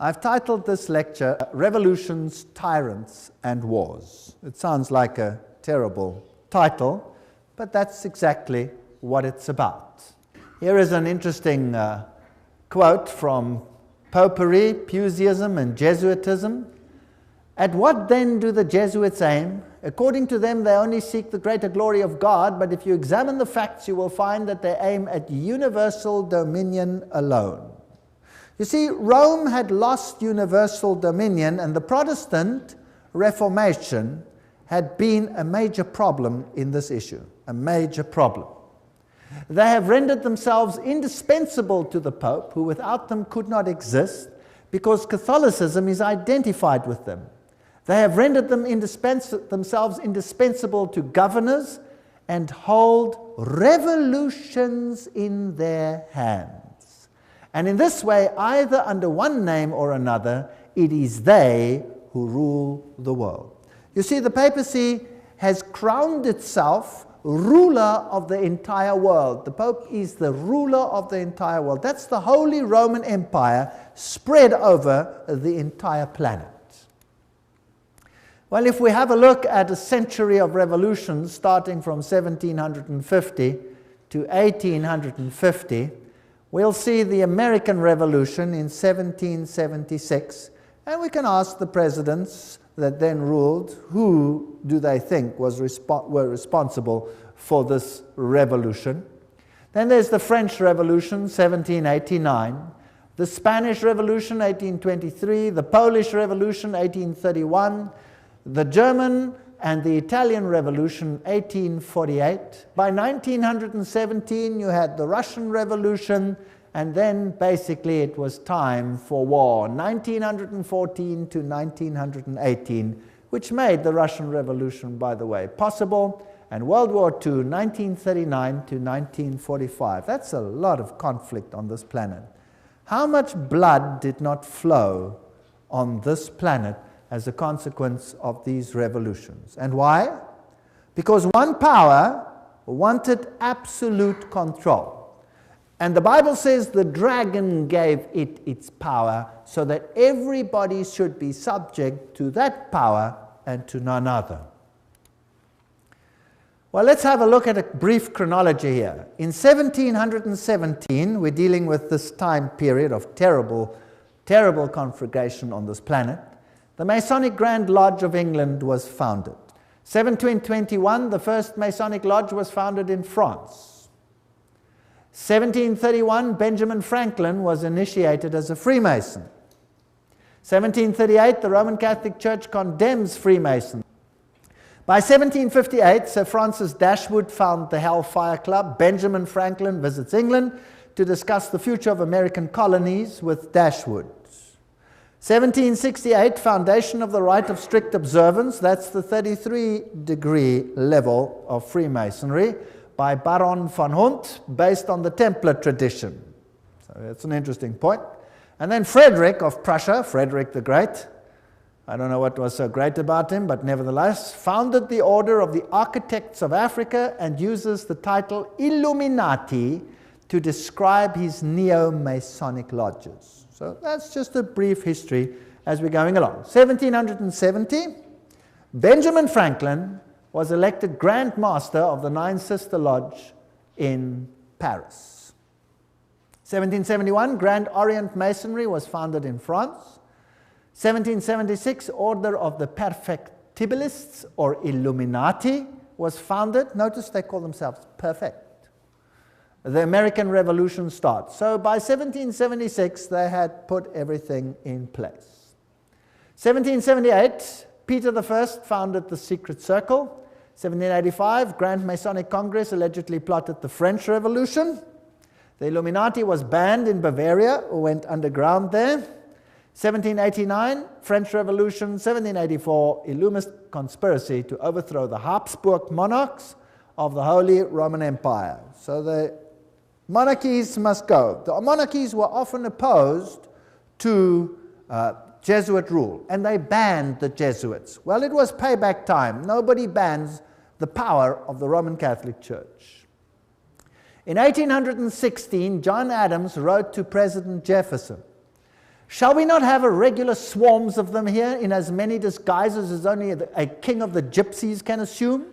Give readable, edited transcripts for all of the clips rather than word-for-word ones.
I've titled this lecture, Revolutions, Tyrants and Wars. It sounds like a terrible title, but that's exactly what it's about. Here is an interesting quote from Popery, Puseyism, and Jesuitism. At what then do the Jesuits aim? According to them, they only seek the greater glory of God, but if you examine the facts, you will find that they aim at universal dominion alone. You see, Rome had lost universal dominion, and the Protestant Reformation had been a major problem in this issue, a major problem. They have rendered themselves indispensable to the Pope, who without them could not exist, because Catholicism is identified with them. They have rendered themselves indispensable to governors and hold revolutions in their hands. And in this way, either under one name or another, it is they who rule the world. You see, the papacy has crowned itself ruler of the entire world. The Pope is the ruler of the entire world. That's the Holy Roman Empire spread over the entire planet. Well, if we have a look at a century of revolutions starting from 1750 to 1850, we'll see the American Revolution in 1776, and we can ask the presidents that then ruled, who do they think were responsible for this revolution? Then there's the French Revolution, 1789, the Spanish Revolution, 1823, the Polish Revolution, 1831, the German and the Italian Revolution, 1848. By 1917, you had the Russian Revolution, and then basically it was time for war, 1914 to 1918, which made the Russian Revolution, by the way, possible, and World War II, 1939 to 1945. That's a lot of conflict on this planet. How much blood did not flow on this planet as a consequence of these revolutions? And why? Because one power wanted absolute control. And the Bible says the dragon gave it its power so that everybody should be subject to that power and to none other. Well, let's have a look at a brief chronology here. In 1717, we're dealing with this time period of terrible, terrible conflagration on this planet. The Masonic Grand Lodge of England was founded. 1721, the first Masonic Lodge was founded in France. 1731, Benjamin Franklin was initiated as a Freemason. 1738, the Roman Catholic Church condemns Freemasons. By 1758, Sir Francis Dashwood founded the Hellfire Club. Benjamin Franklin visits England to discuss the future of American colonies with Dashwood. 1768, foundation of the rite of strict observance, that's the 33-degree level of Freemasonry, by Baron von Hunt, based on the Templar tradition. So that's an interesting point. And then Frederick of Prussia, Frederick the Great, I don't know what was so great about him, but nevertheless, founded the Order of the Architects of Africa and uses the title Illuminati to describe his neo-Masonic lodges. So that's just a brief history as we're going along. 1770, Benjamin Franklin was elected Grand Master of the Nine Sister Lodge in Paris. 1771, Grand Orient Masonry was founded in France. 1776, Order of the Perfectibilists, or Illuminati, was founded. Notice they call themselves perfect. The American Revolution starts. So by 1776, they had put everything in place. 1778, Peter I founded the Secret Circle. 1785, Grand Masonic Congress allegedly plotted the French Revolution. The Illuminati was banned in Bavaria, or went underground there. 1789, French Revolution. 1784, Illuminist conspiracy to overthrow the Habsburg monarchs of the Holy Roman Empire. So the monarchies must go. The monarchies were often opposed to Jesuit rule, and they banned the Jesuits. Well, it was payback time. Nobody bans the power of the Roman Catholic Church. In 1816, John Adams wrote to President Jefferson, Shall we not have a regular swarms of them here in as many disguises as only a king of the gypsies can assume,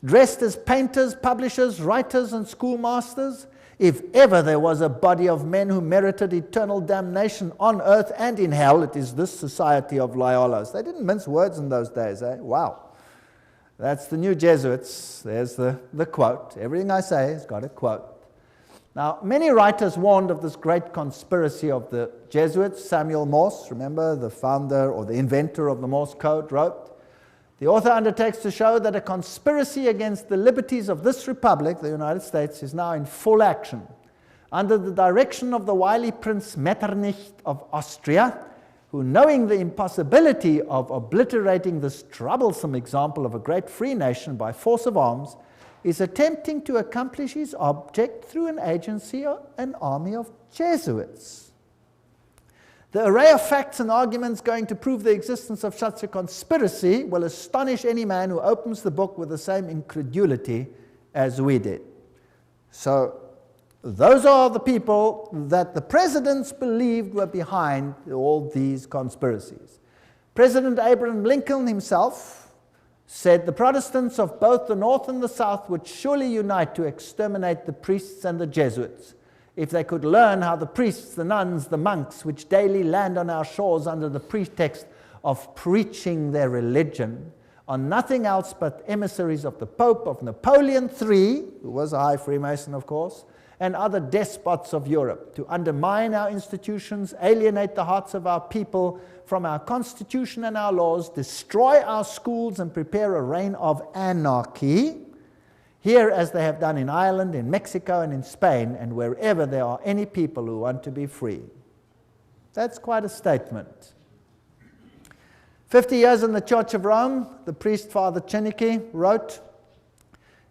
dressed as painters, publishers, writers, and schoolmasters? If ever there was a body of men who merited eternal damnation on earth and in hell, it is this society of Loyolas. They didn't mince words in those days, eh? Wow. That's the new Jesuits. There's the quote. Everything I say has got a quote. Now, many writers warned of this great conspiracy of the Jesuits. Samuel Morse, remember, the founder or the inventor of the Morse code, wrote, "The author undertakes to show that a conspiracy against the liberties of this republic, the United States, is now in full action. Under the direction of the wily Prince Metternich of Austria, who, knowing the impossibility of obliterating this troublesome example of a great free nation by force of arms, is attempting to accomplish his object through an agency, an army of Jesuits. The array of facts and arguments going to prove the existence of such a conspiracy will astonish any man who opens the book with the same incredulity as we did." So, those are the people that the presidents believed were behind all these conspiracies. President Abraham Lincoln himself said the Protestants of both the North and the South would surely unite to exterminate the priests and the Jesuits, if they could learn how the priests, the nuns, the monks, which daily land on our shores under the pretext of preaching their religion, are nothing else but emissaries of the Pope, of Napoleon III, who was a high Freemason, of course, and other despots of Europe, to undermine our institutions, alienate the hearts of our people from our constitution and our laws, destroy our schools, and prepare a reign of anarchy, here as they have done in Ireland, in Mexico, and in Spain, and wherever there are any people who want to be free. That's quite a statement. 50 years in the Church of Rome, the priest Father Cheniki wrote,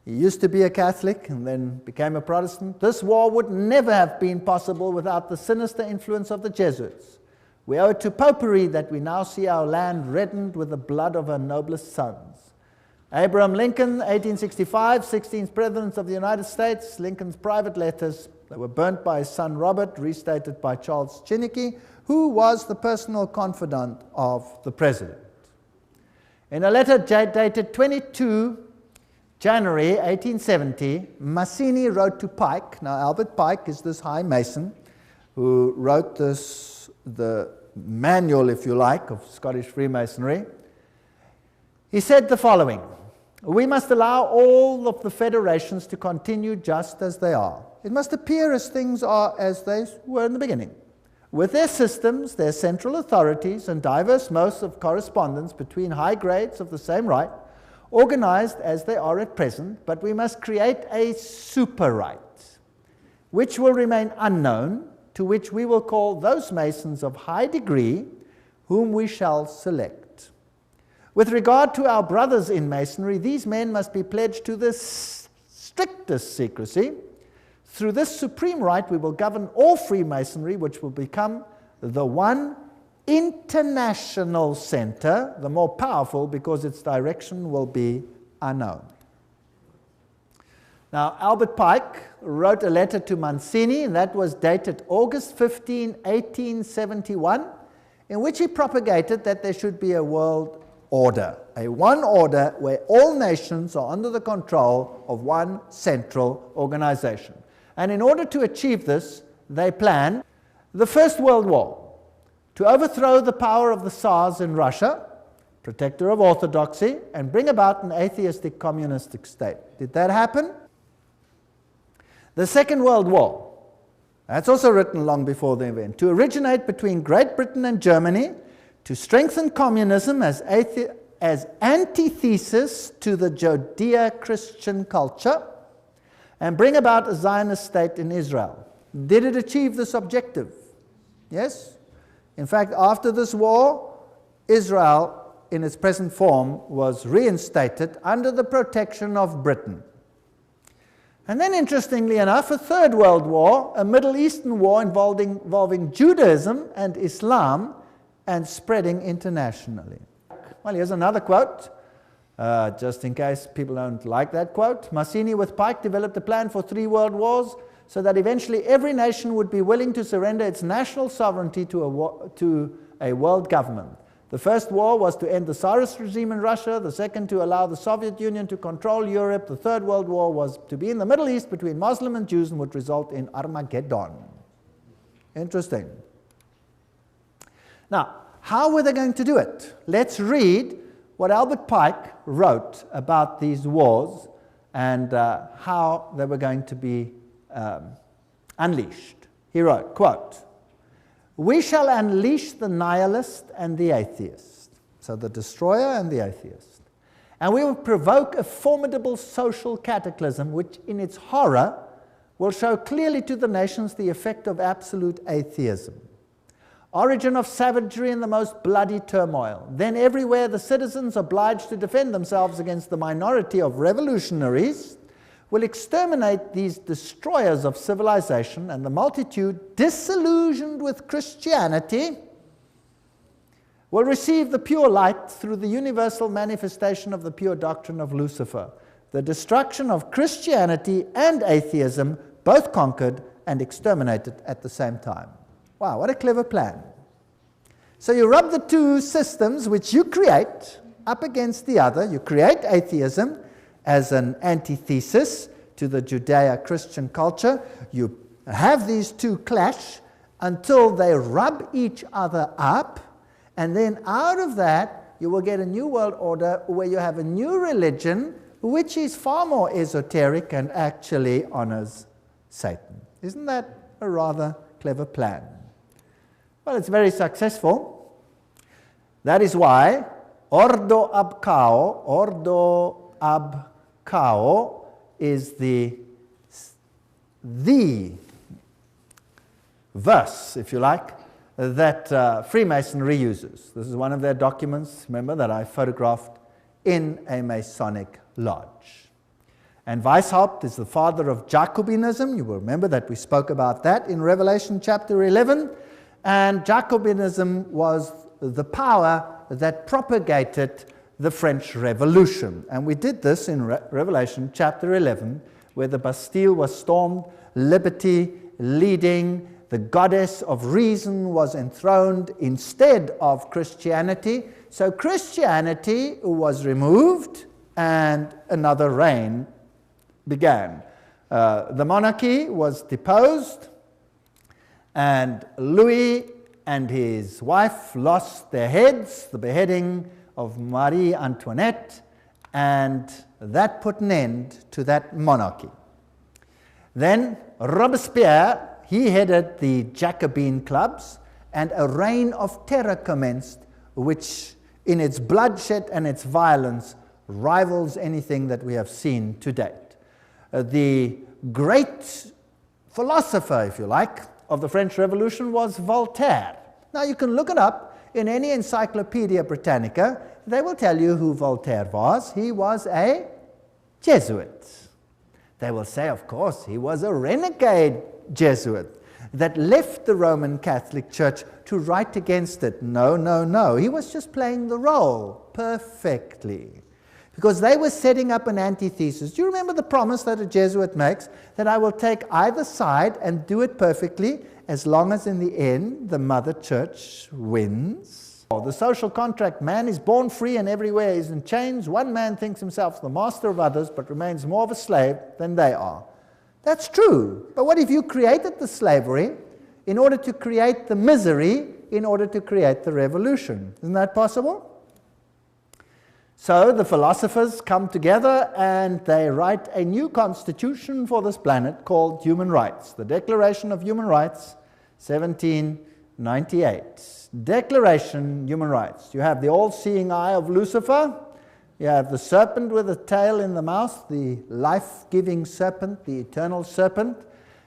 he used to be a Catholic and then became a Protestant. "This war would never have been possible without the sinister influence of the Jesuits. We owe it to popery that we now see our land reddened with the blood of her noblest sons." Abraham Lincoln, 1865, 16th President of the United States. Lincoln's private letters, they were burnt by his son Robert, restated by Charles Chinnicky, who was the personal confidant of the President. In a letter dated 22 January 1870, Mazzini wrote to Pike. Now, Albert Pike is this high Mason who wrote the manual, if you like, of Scottish Freemasonry. He said the following: "We must allow all of the federations to continue just as they are. It must appear as things are as they were in the beginning, with their systems, their central authorities, and diverse modes of correspondence between high grades of the same right, organized as they are at present, but we must create a super right, which will remain unknown, to which we will call those Masons of high degree, whom we shall select. With regard to our brothers in Masonry, these men must be pledged to the strictest secrecy. Through this supreme right, we will govern all Freemasonry, which will become the one international center, the more powerful because its direction will be unknown." Now, Albert Pike wrote a letter to Mazzini, and that was dated August 15, 1871, in which he propagated that there should be a world order, a one order where all nations are under the control of one central organization. And in order to achieve this, they planned the First World War, to overthrow the power of the Tsars in Russia, protector of orthodoxy, and bring about an atheistic communistic state. Did that happen? The Second World War, that's also written long before the event, to originate between Great Britain and Germany, to strengthen communism as antithesis to the Judeo-Christian culture, and bring about a Zionist state in Israel. Did it achieve this objective? Yes? In fact, after this war, Israel, in its present form, was reinstated under the protection of Britain. And then, interestingly enough, a Third World War, a Middle Eastern war involving Judaism and Islam and spreading internationally. Well, here's another quote, just in case people don't like that quote. Mazzini with Pike developed a plan for 3 world wars so that eventually every nation would be willing to surrender its national sovereignty to a world government. The first war was to end the Tsarist regime in Russia, the second to allow the Soviet Union to control Europe, the third World War was to be in the Middle East between Muslim and Jews and would result in Armageddon. Interesting. Now, how were they going to do it? Let's read what Albert Pike wrote about these wars and how they were going to be unleashed. He wrote, quote, "We shall unleash the nihilist and the atheist," so the destroyer and the atheist, "and we will provoke a formidable social cataclysm which in its horror will show clearly to the nations the effect of absolute atheism. Origin of savagery in the most bloody turmoil. Then everywhere the citizens obliged to defend themselves against the minority of revolutionaries will exterminate these destroyers of civilization, and the multitude, disillusioned with Christianity, will receive the pure light through the universal manifestation of the pure doctrine of Lucifer. The destruction of Christianity and atheism, both conquered and exterminated at the same time." Wow, what a clever plan. So you rub the two systems which you create up against the other. You create atheism as an antithesis to the Judeo-Christian culture. You have these two clash until they rub each other up, and then out of that you will get a new world order where you have a new religion which is far more esoteric and actually honors Satan. Isn't that a rather clever plan? Well, it's very successful. That is why ordo ab cao is the verse, if you like, that Freemasonry uses. This is one of their documents, remember, that I photographed in a Masonic lodge. And Weishaupt is the father of Jacobinism. You will remember that we spoke about that in Revelation chapter 11. And Jacobinism was the power that propagated the French Revolution. And we did this in Revelation chapter 11, where the Bastille was stormed, liberty leading, the goddess of reason was enthroned instead of Christianity. So Christianity was removed and another reign began. The monarchy was deposed, and Louis and his wife lost their heads, the beheading of Marie Antoinette, and that put an end to that monarchy. Then Robespierre, he headed the Jacobin clubs, and a reign of terror commenced, which in its bloodshed and its violence rivals anything that we have seen to date. The great philosopher, if you like, of the French Revolution was Voltaire. Now you can look it up in any Encyclopedia Britannica. They will tell you who Voltaire was. He was a Jesuit. They will say, of course, he was a renegade Jesuit that left the Roman Catholic Church to write against it. No, no, no. He was just playing the role perfectly, because they were setting up an antithesis. Do you remember the promise that a Jesuit makes? That I will take either side and do it perfectly, as long as in the end the Mother Church wins. The social contract: man is born free and everywhere is in chains. One man thinks himself the master of others, but remains more of a slave than they are. That's true. But what if you created the slavery in order to create the misery, in order to create the revolution? Isn't that possible? So the philosophers come together and they write a new constitution for this planet called Human Rights. The Declaration of Human Rights, 1798. Declaration, Human Rights. You have the all-seeing eye of Lucifer. You have the serpent with a tail in the mouth, the life-giving serpent, the eternal serpent.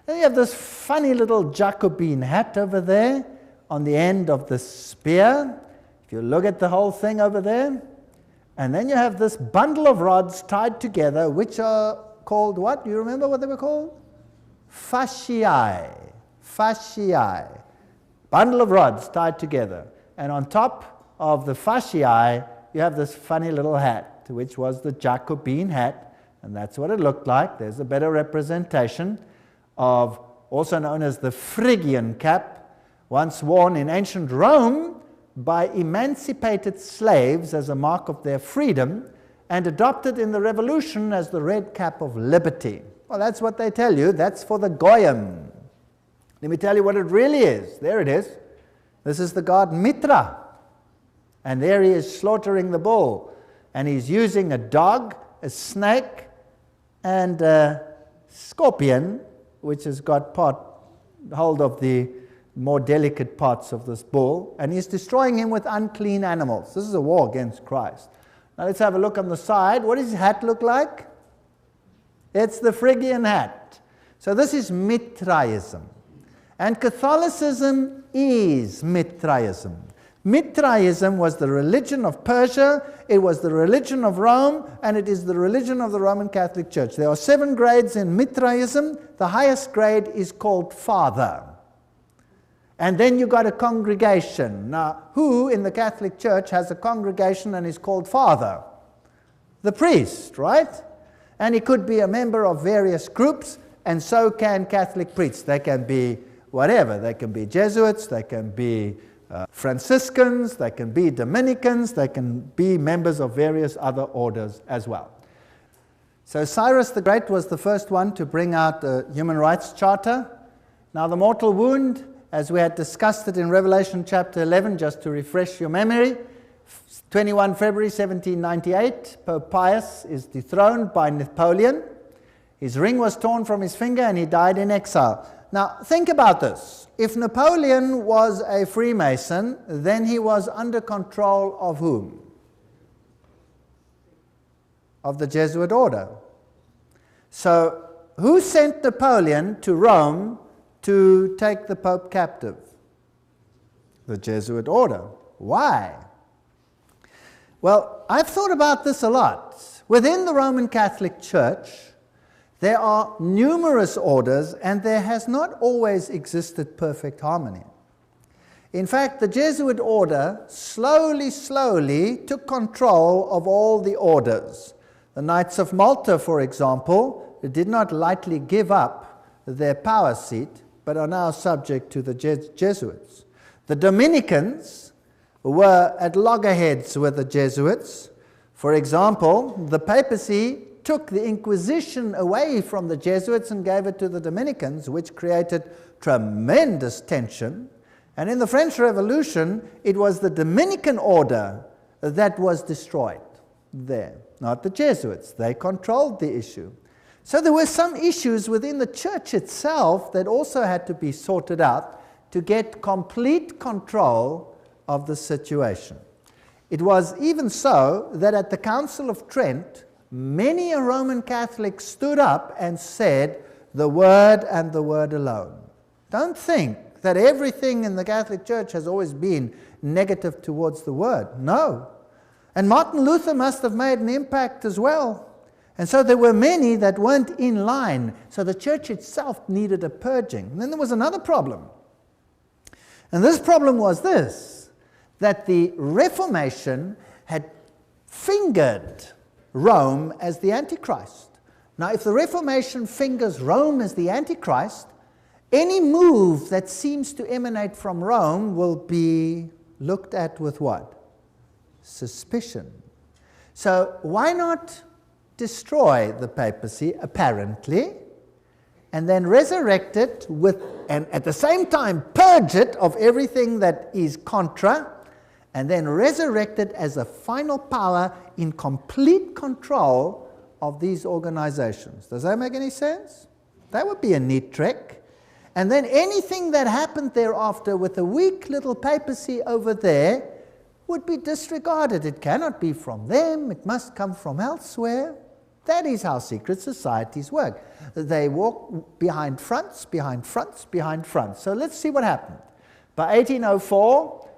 And you have this funny little Jacobin hat over there on the end of the spear. If you look at the whole thing over there. And then you have this bundle of rods tied together, which are called what? Do you remember what they were called? Fasciae. Fasciae. Bundle of rods tied together. And on top of the fasciae, you have this funny little hat, which was the Jacobin hat. And that's what it looked like. There's a better representation of, also known as the Phrygian cap, once worn in ancient Rome by emancipated slaves as a mark of their freedom, and adopted in the Revolution as the red cap of liberty. Well, that's what they tell you. That's for the Goyim. Let me tell you what it really is. There it is. This is the god Mitra. And there he is slaughtering the bull. And he's using a dog, a snake, and a scorpion, which has got hold of the more delicate parts of this bull. And he's destroying him with unclean animals. This is a war against Christ. Now let's have a look on the side. What does his hat look like? It's the Phrygian hat. So this is Mithraism. And Catholicism is Mithraism. Mithraism was the religion of Persia, it was the religion of Rome, and it is the religion of the Roman Catholic Church. There are 7 grades in Mithraism. The highest grade is called Father. And then you got a congregation. Now, who in the Catholic Church has a congregation and is called Father? The priest, right? And he could be a member of various groups, and so can Catholic priests. They can be whatever. They can be Jesuits, they can be Franciscans, they can be Dominicans, they can be members of various other orders as well. So Cyrus the Great was the first one to bring out a human rights charter. Now the mortal wound, as we had discussed it in Revelation chapter 11, just to refresh your memory, 21 February 1798, Pope Pius is dethroned by Napoleon. His ring was torn from his finger and he died in exile. Now, think about this. If Napoleon was a Freemason, then he was under control of whom? Of the Jesuit order. So, who sent Napoleon to Rome to take the Pope captive? The Jesuit order. Why? Well, I've thought about this a lot. Within the Roman Catholic Church, there are numerous orders, and there has not always existed perfect harmony. In fact, the Jesuit order slowly took control of all the orders. The Knights of Malta, for example, did not lightly give up their power seat, but are now subject to the Jesuits. The Dominicans were at loggerheads with the Jesuits. For example, the papacy took the Inquisition away from the Jesuits and gave it to the Dominicans, which created tremendous tension. And in the French Revolution, it was the Dominican order that was destroyed there, not the Jesuits. They controlled the issue. So there were some issues within the church itself that also had to be sorted out to get complete control of the situation. It was even so that at the Council of Trent, many a Roman Catholic stood up and said, the Word and the Word alone. Don't think that everything in the Catholic Church has always been negative towards the Word. No. And Martin Luther must have made an impact as well. And so there were many that weren't in line. So the church itself needed a purging. And then there was another problem. And this problem was this, that the Reformation had fingered Rome as the Antichrist. Now, if the Reformation fingers Rome as the Antichrist, any move that seems to emanate from Rome will be looked at with what? Suspicion. So why not destroy the papacy, apparently, and then resurrect it with, and at the same time purge it of everything that is contra, and then resurrect it as a final power in complete control of these organizations. Does that make any sense? That would be a neat trick. And then anything that happened thereafter with a weak little papacy over there would be disregarded. It cannot be from them, it must come from elsewhere. That is how secret societies work. They walk behind fronts, behind fronts, behind fronts. So let's see what happened. By 1804,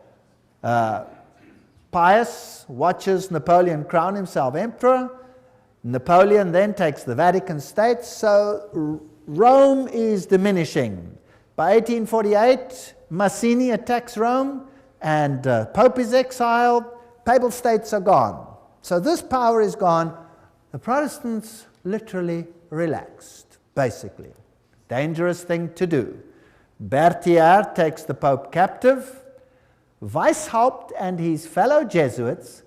Pius watches Napoleon crown himself emperor. Napoleon then takes the Vatican States, so Rome is diminishing. By 1848, Mazzini attacks Rome, and Pope is exiled, Papal States are gone. So this power is gone. The Protestants literally relaxed, basically. Dangerous thing to do. Berthier takes the Pope captive. Weishaupt and his fellow Jesuits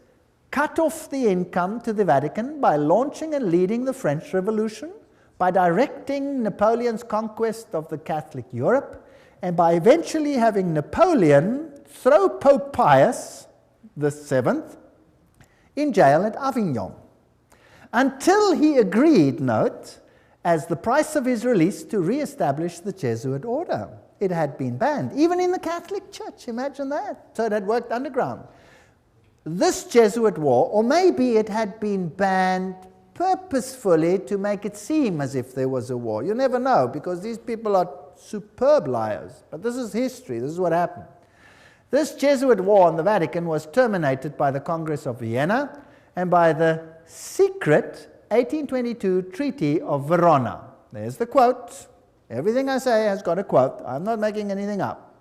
cut off the income to the Vatican by launching and leading the French Revolution, by directing Napoleon's conquest of the Catholic Europe, and by eventually having Napoleon throw Pope Pius VII in jail at Avignon, until he agreed, note, as the price of his release, to re-establish the Jesuit order. It had been banned, even in the Catholic Church, imagine that. So it had worked underground. This Jesuit war, or maybe it had been banned purposefully to make it seem as if there was a war. You never know, because these people are superb liars. But this is history, this is what happened. This Jesuit war on the Vatican was terminated by the Congress of Vienna and by the secret 1822 Treaty of Verona. There's the quote. Everything I say has got a quote. I'm not making anything up.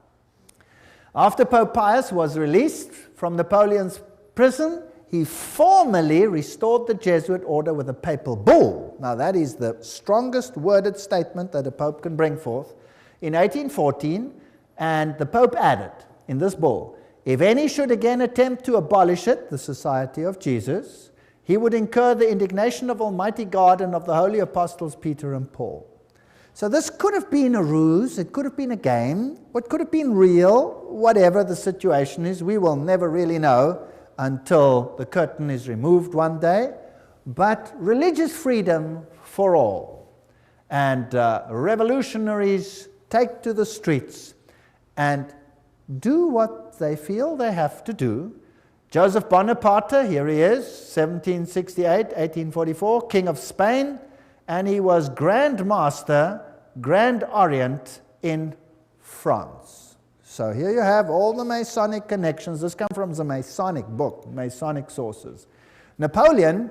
After Pope Pius was released from Napoleon's prison, he formally restored the Jesuit order with a papal bull. Now that is the strongest worded statement that a pope can bring forth. In 1814, and the Pope added in this bull, if any should again attempt to abolish it, the Society of Jesus, he would incur the indignation of Almighty God and of the holy apostles Peter and Paul. So this could have been a ruse, it could have been a game, what could have been real, whatever the situation is, we will never really know until the curtain is removed one day, but religious freedom for all. And revolutionaries take to the streets and do what they feel they have to do. Joseph Bonaparte, here he is, 1768, 1844, King of Spain, and he was Grand Master, Grand Orient in France. So here you have all the Masonic connections. This comes from the Masonic book, Masonic sources. Napoleon,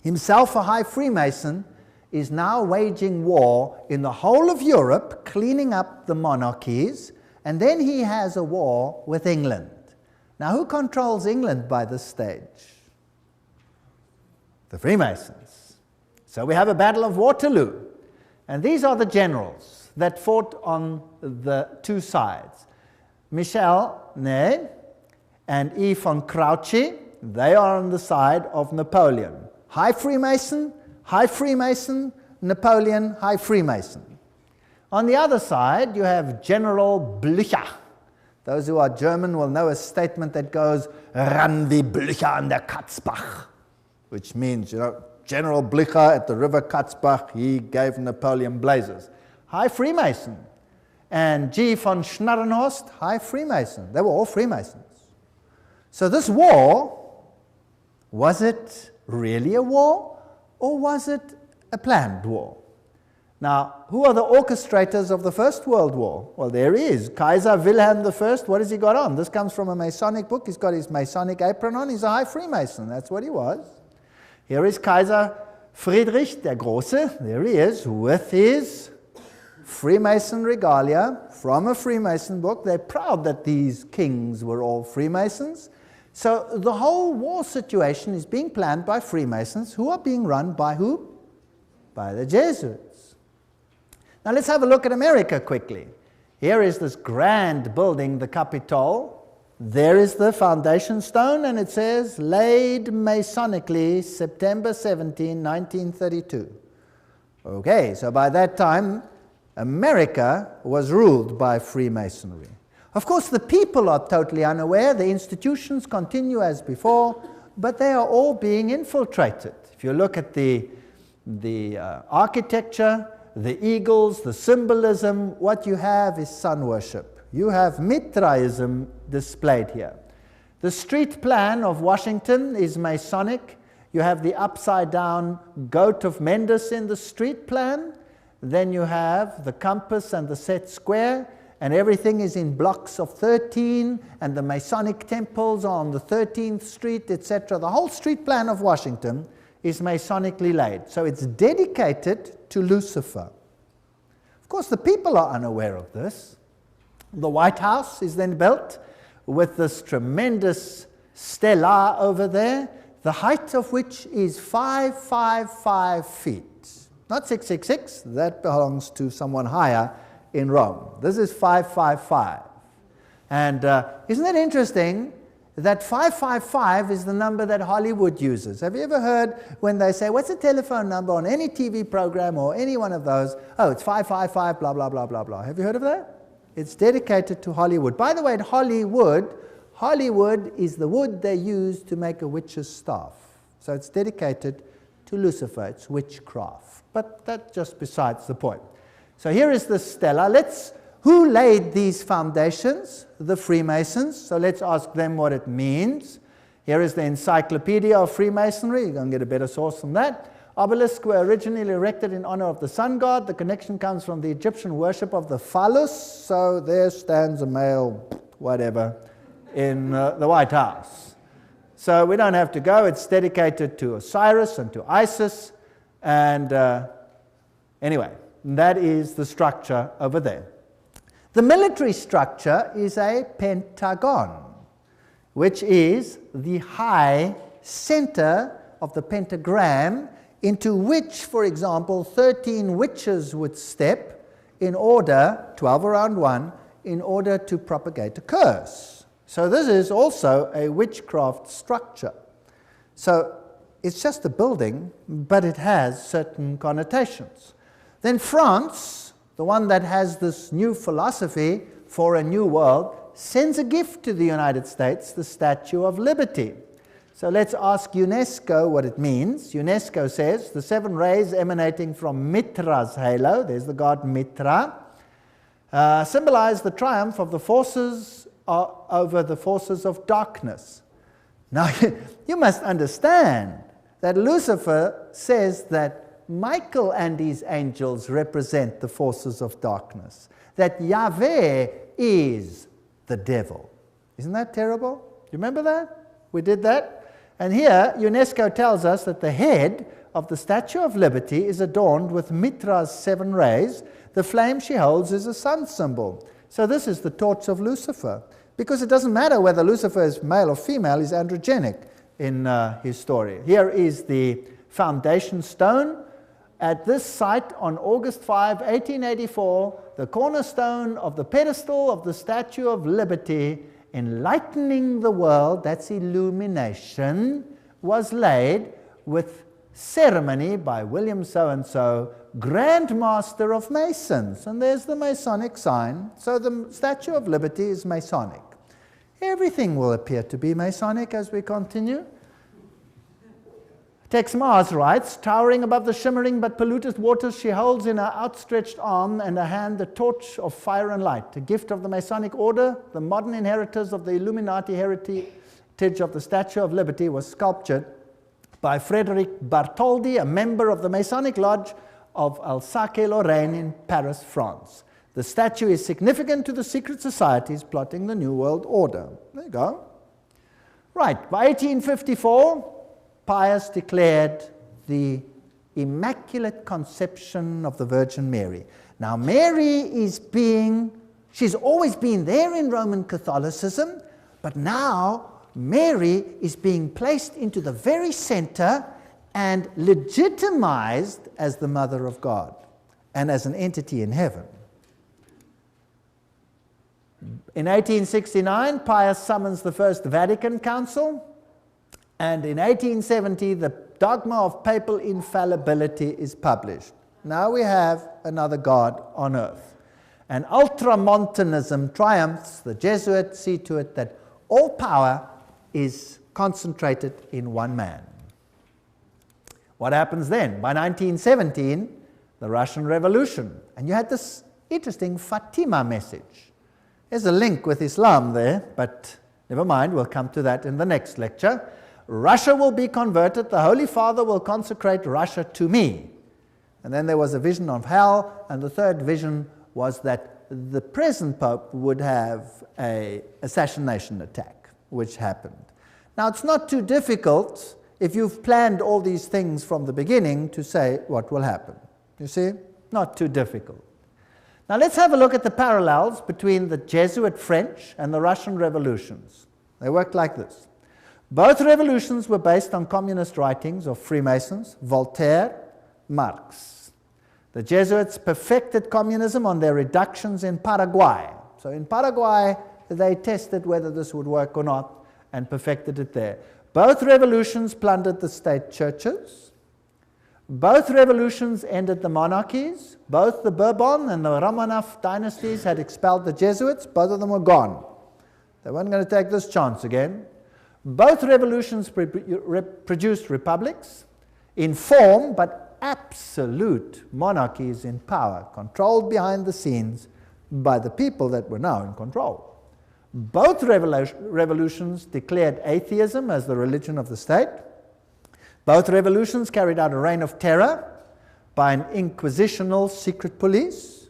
himself a high Freemason, is now waging war in the whole of Europe, cleaning up the monarchies, and then he has a war with England. Now, who controls England by this stage? The Freemasons. So we have a Battle of Waterloo, and these are the generals that fought on the two sides. Michel Ney and E. von Grouchy, they are on the side of Napoleon. High Freemason, Napoleon, High Freemason. On the other side, you have General Blücher. Those who are German will know a statement that goes, "Ran wie Blücher an der Katzbach," which means, General Blücher at the river Katzbach, he gave Napoleon blazes. High Freemason. And G. von Schnarrenhorst, High Freemason. They were all Freemasons. So this war, was it really a war, or was it a planned war? Now, who are the orchestrators of the First World War? Well, there he is, Kaiser Wilhelm I. What has he got on? This comes from a Masonic book. He's got his Masonic apron on. He's a High Freemason. That's what he was. Here is Kaiser Friedrich der Große. There he is, with his Freemason regalia from a Freemason book. They're proud that these kings were all Freemasons. So the whole war situation is being planned by Freemasons, who are being run by who? By the Jesuits. Now let's have a look at America quickly. Here is this grand building, the Capitol. There is the foundation stone, and it says, laid Masonically, September 17, 1932. Okay, so by that time, America was ruled by Freemasonry. Of course, the people are totally unaware. The institutions continue as before, but they are all being infiltrated. If you look at the architecture, the eagles, the symbolism, what you have is sun worship. You have Mithraism displayed here. The street plan of Washington is Masonic. You have the upside-down goat of Mendes in the street plan. Then you have the compass and the set square, and everything is in blocks of 13, and the Masonic temples are on the 13th Street, etc. The whole street plan of Washington is Masonically laid. So it's dedicated to Lucifer. Of course, the people are unaware of this. The White House is then built with this tremendous stela over there, the height of which is 555 feet. Not 666, that belongs to someone higher in Rome. This is 555. And isn't it interesting that 555 is the number that Hollywood uses? Have you ever heard when they say, what's the telephone number on any TV program or any one of those? Oh, it's 555, blah, blah, blah, blah, blah. Have you heard of that? It's dedicated to Hollywood. By the way, at Hollywood is the wood they use to make a witch's staff. So it's dedicated to Lucifer. It's witchcraft. But that's just besides the point. So here is the stela. Who laid these foundations? The Freemasons. So let's ask them what it means. Here is the Encyclopedia of Freemasonry. You're going to get a better source than that. Obelisks were originally erected in honor of the sun god. The connection comes from the Egyptian worship of the phallus. So there stands a male, whatever, in the White House. So we don't have to go. It's dedicated to Osiris and to Isis. And anyway, that is the structure over there. The military structure is a pentagon, which is the high center of the pentagram into which, for example, 13 witches would step in order, 12 around one, in order to propagate a curse. So this is also a witchcraft structure. So it's just a building, but it has certain connotations. Then France, the one that has this new philosophy for a new world, sends a gift to the United States, the Statue of Liberty. So let's ask UNESCO what it means. UNESCO says the 7 rays emanating from Mitra's halo, there's the god Mitra, symbolize the triumph of the forces over the forces of darkness. Now, you must understand that Lucifer says that Michael and his angels represent the forces of darkness, that Yahweh is the devil. Isn't that terrible? You remember that? We did that. And here, UNESCO tells us that the head of the Statue of Liberty is adorned with Mitra's 7 rays. The flame she holds is a sun symbol. So this is the torch of Lucifer. Because it doesn't matter whether Lucifer is male or female, he's androgenic in his story. Here is the foundation stone. At this site on August 5, 1884, the cornerstone of the pedestal of the Statue of Liberty, enlightening the world, that's illumination, was laid with ceremony by William so-and-so, Grand Master of Masons. And there's the Masonic sign. So the Statue of Liberty is Masonic. Everything will appear to be Masonic as we continue. Tex Mars writes, towering above the shimmering but polluted waters, she holds in her outstretched arm and her hand the torch of fire and light, a gift of the Masonic order. The modern inheritors of the Illuminati heritage of the Statue of Liberty was sculptured by Frederic Bartholdi, a member of the Masonic Lodge of Alsace-Lorraine in Paris, France. The statue is significant to the secret societies plotting the New World Order. There you go. Right, by 1854, Pius declared the Immaculate Conception of the Virgin Mary. Now, Mary she's always been there in Roman Catholicism, but now Mary is being placed into the very center and legitimized as the Mother of God and as an entity in heaven. In 1869, Pius summons the First Vatican Council. And in 1870, the dogma of papal infallibility is published. Now we have another God on earth. And ultramontanism triumphs. The Jesuits see to it that all power is concentrated in one man. What happens then? By 1917, the Russian Revolution. And you had this interesting Fatima message. There's a link with Islam there, but never mind, we'll come to that in the next lecture. Russia will be converted, the Holy Father will consecrate Russia to me. And then there was a vision of hell, and the third vision was that the present Pope would have an assassination attack, which happened. Now, it's not too difficult, if you've planned all these things from the beginning, to say what will happen. You see? Not too difficult. Now, let's have a look at the parallels between the Jesuit French and the Russian revolutions. They worked like this. Both revolutions were based on communist writings of Freemasons, Voltaire, Marx. The Jesuits perfected communism on their reductions in Paraguay. So in Paraguay, they tested whether this would work or not and perfected it there. Both revolutions plundered the state churches. Both revolutions ended the monarchies. Both the Bourbon and the Romanov dynasties had expelled the Jesuits. Both of them were gone. They weren't going to take this chance again. Both revolutions produced republics in form, but absolute monarchies in power, controlled behind the scenes by the people that were now in control. Both revolutions declared atheism as the religion of the state. Both revolutions carried out a reign of terror by an inquisitional secret police.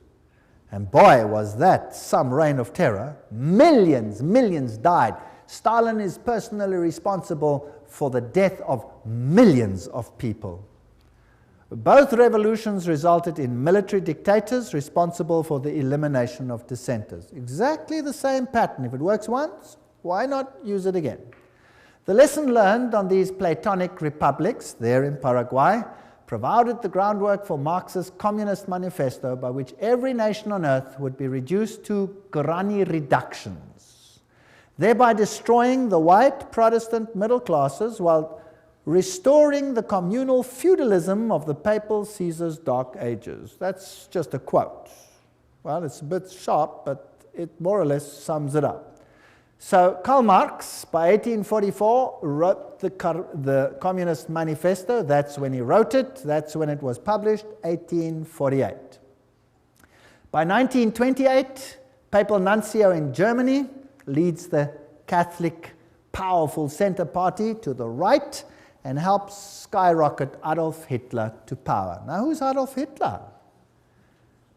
And boy, was that some reign of terror. Millions died. Stalin is personally responsible for the death of millions of people. Both revolutions resulted in military dictators responsible for the elimination of dissenters. Exactly the same pattern. If it works once, why not use it again? The lesson learned on these Platonic republics there in Paraguay provided the groundwork for Marx's Communist Manifesto, by which every nation on earth would be reduced to granny reductions, thereby destroying the white Protestant middle classes while restoring the communal feudalism of the papal Caesar's dark ages. That's just a quote. Well, it's a bit sharp, but it more or less sums it up. So Karl Marx, by 1844, wrote the Communist Manifesto. That's when he wrote it. That's when it was published, 1848. By 1928, Papal Nuncio in Germany leads the Catholic powerful center party to the right and helps skyrocket Adolf Hitler to power. Now, who's Adolf Hitler?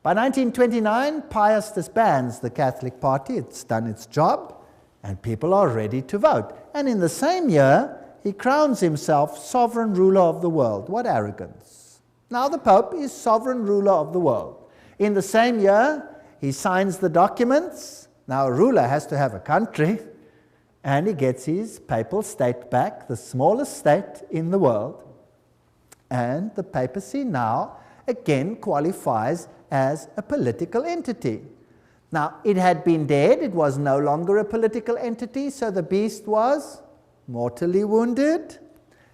By 1929, Pius disbands the Catholic Party. It's done its job, and people are ready to vote. And in the same year, he crowns himself sovereign ruler of the world. What arrogance. Now the Pope is sovereign ruler of the world. In the same year, he signs the documents. Now a ruler has to have a country, and he gets his papal state back, the smallest state in the world. And the papacy now again qualifies as a political entity. Now, it had been dead, it was no longer a political entity, so the beast was mortally wounded,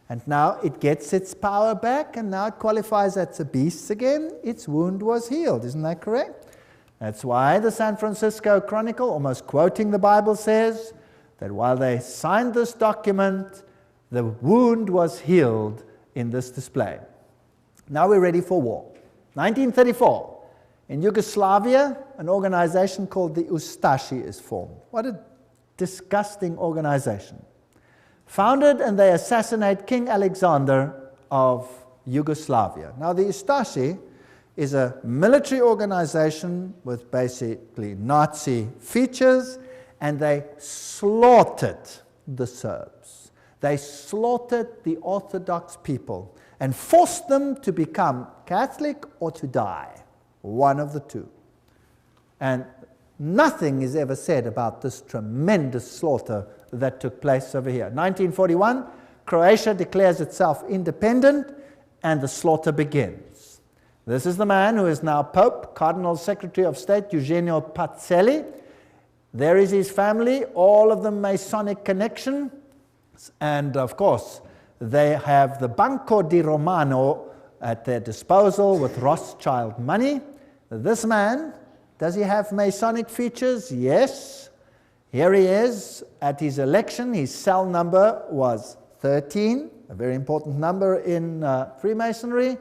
and now it gets its power back, and now it qualifies as a beast again. Its wound was healed, isn't that correct? That's why the San Francisco Chronicle, almost quoting the Bible, says that while they signed this document, the wound was healed in this display. Now we're ready for war. 1934. In Yugoslavia, an organization called the Ustashi is formed. What a disgusting organization. Founded, and they assassinate King Alexander of Yugoslavia. Now, the Ustashi is a military organization with basically Nazi features, and they slaughtered the Serbs. They slaughtered the Orthodox people and forced them to become Catholic or to die. One of the two. And nothing is ever said about this tremendous slaughter that took place over here. 1941, Croatia declares itself independent, and the slaughter begins. This is the man who is now Pope, Cardinal Secretary of State, Eugenia Pacelli. There is his family, all of them Masonic connection, and of course they have the Banco di Romano at their disposal with Rothschild money. This man, does he have Masonic features? Yes. Here he is at his election. His cell number was 13, a very important number in Freemasonry.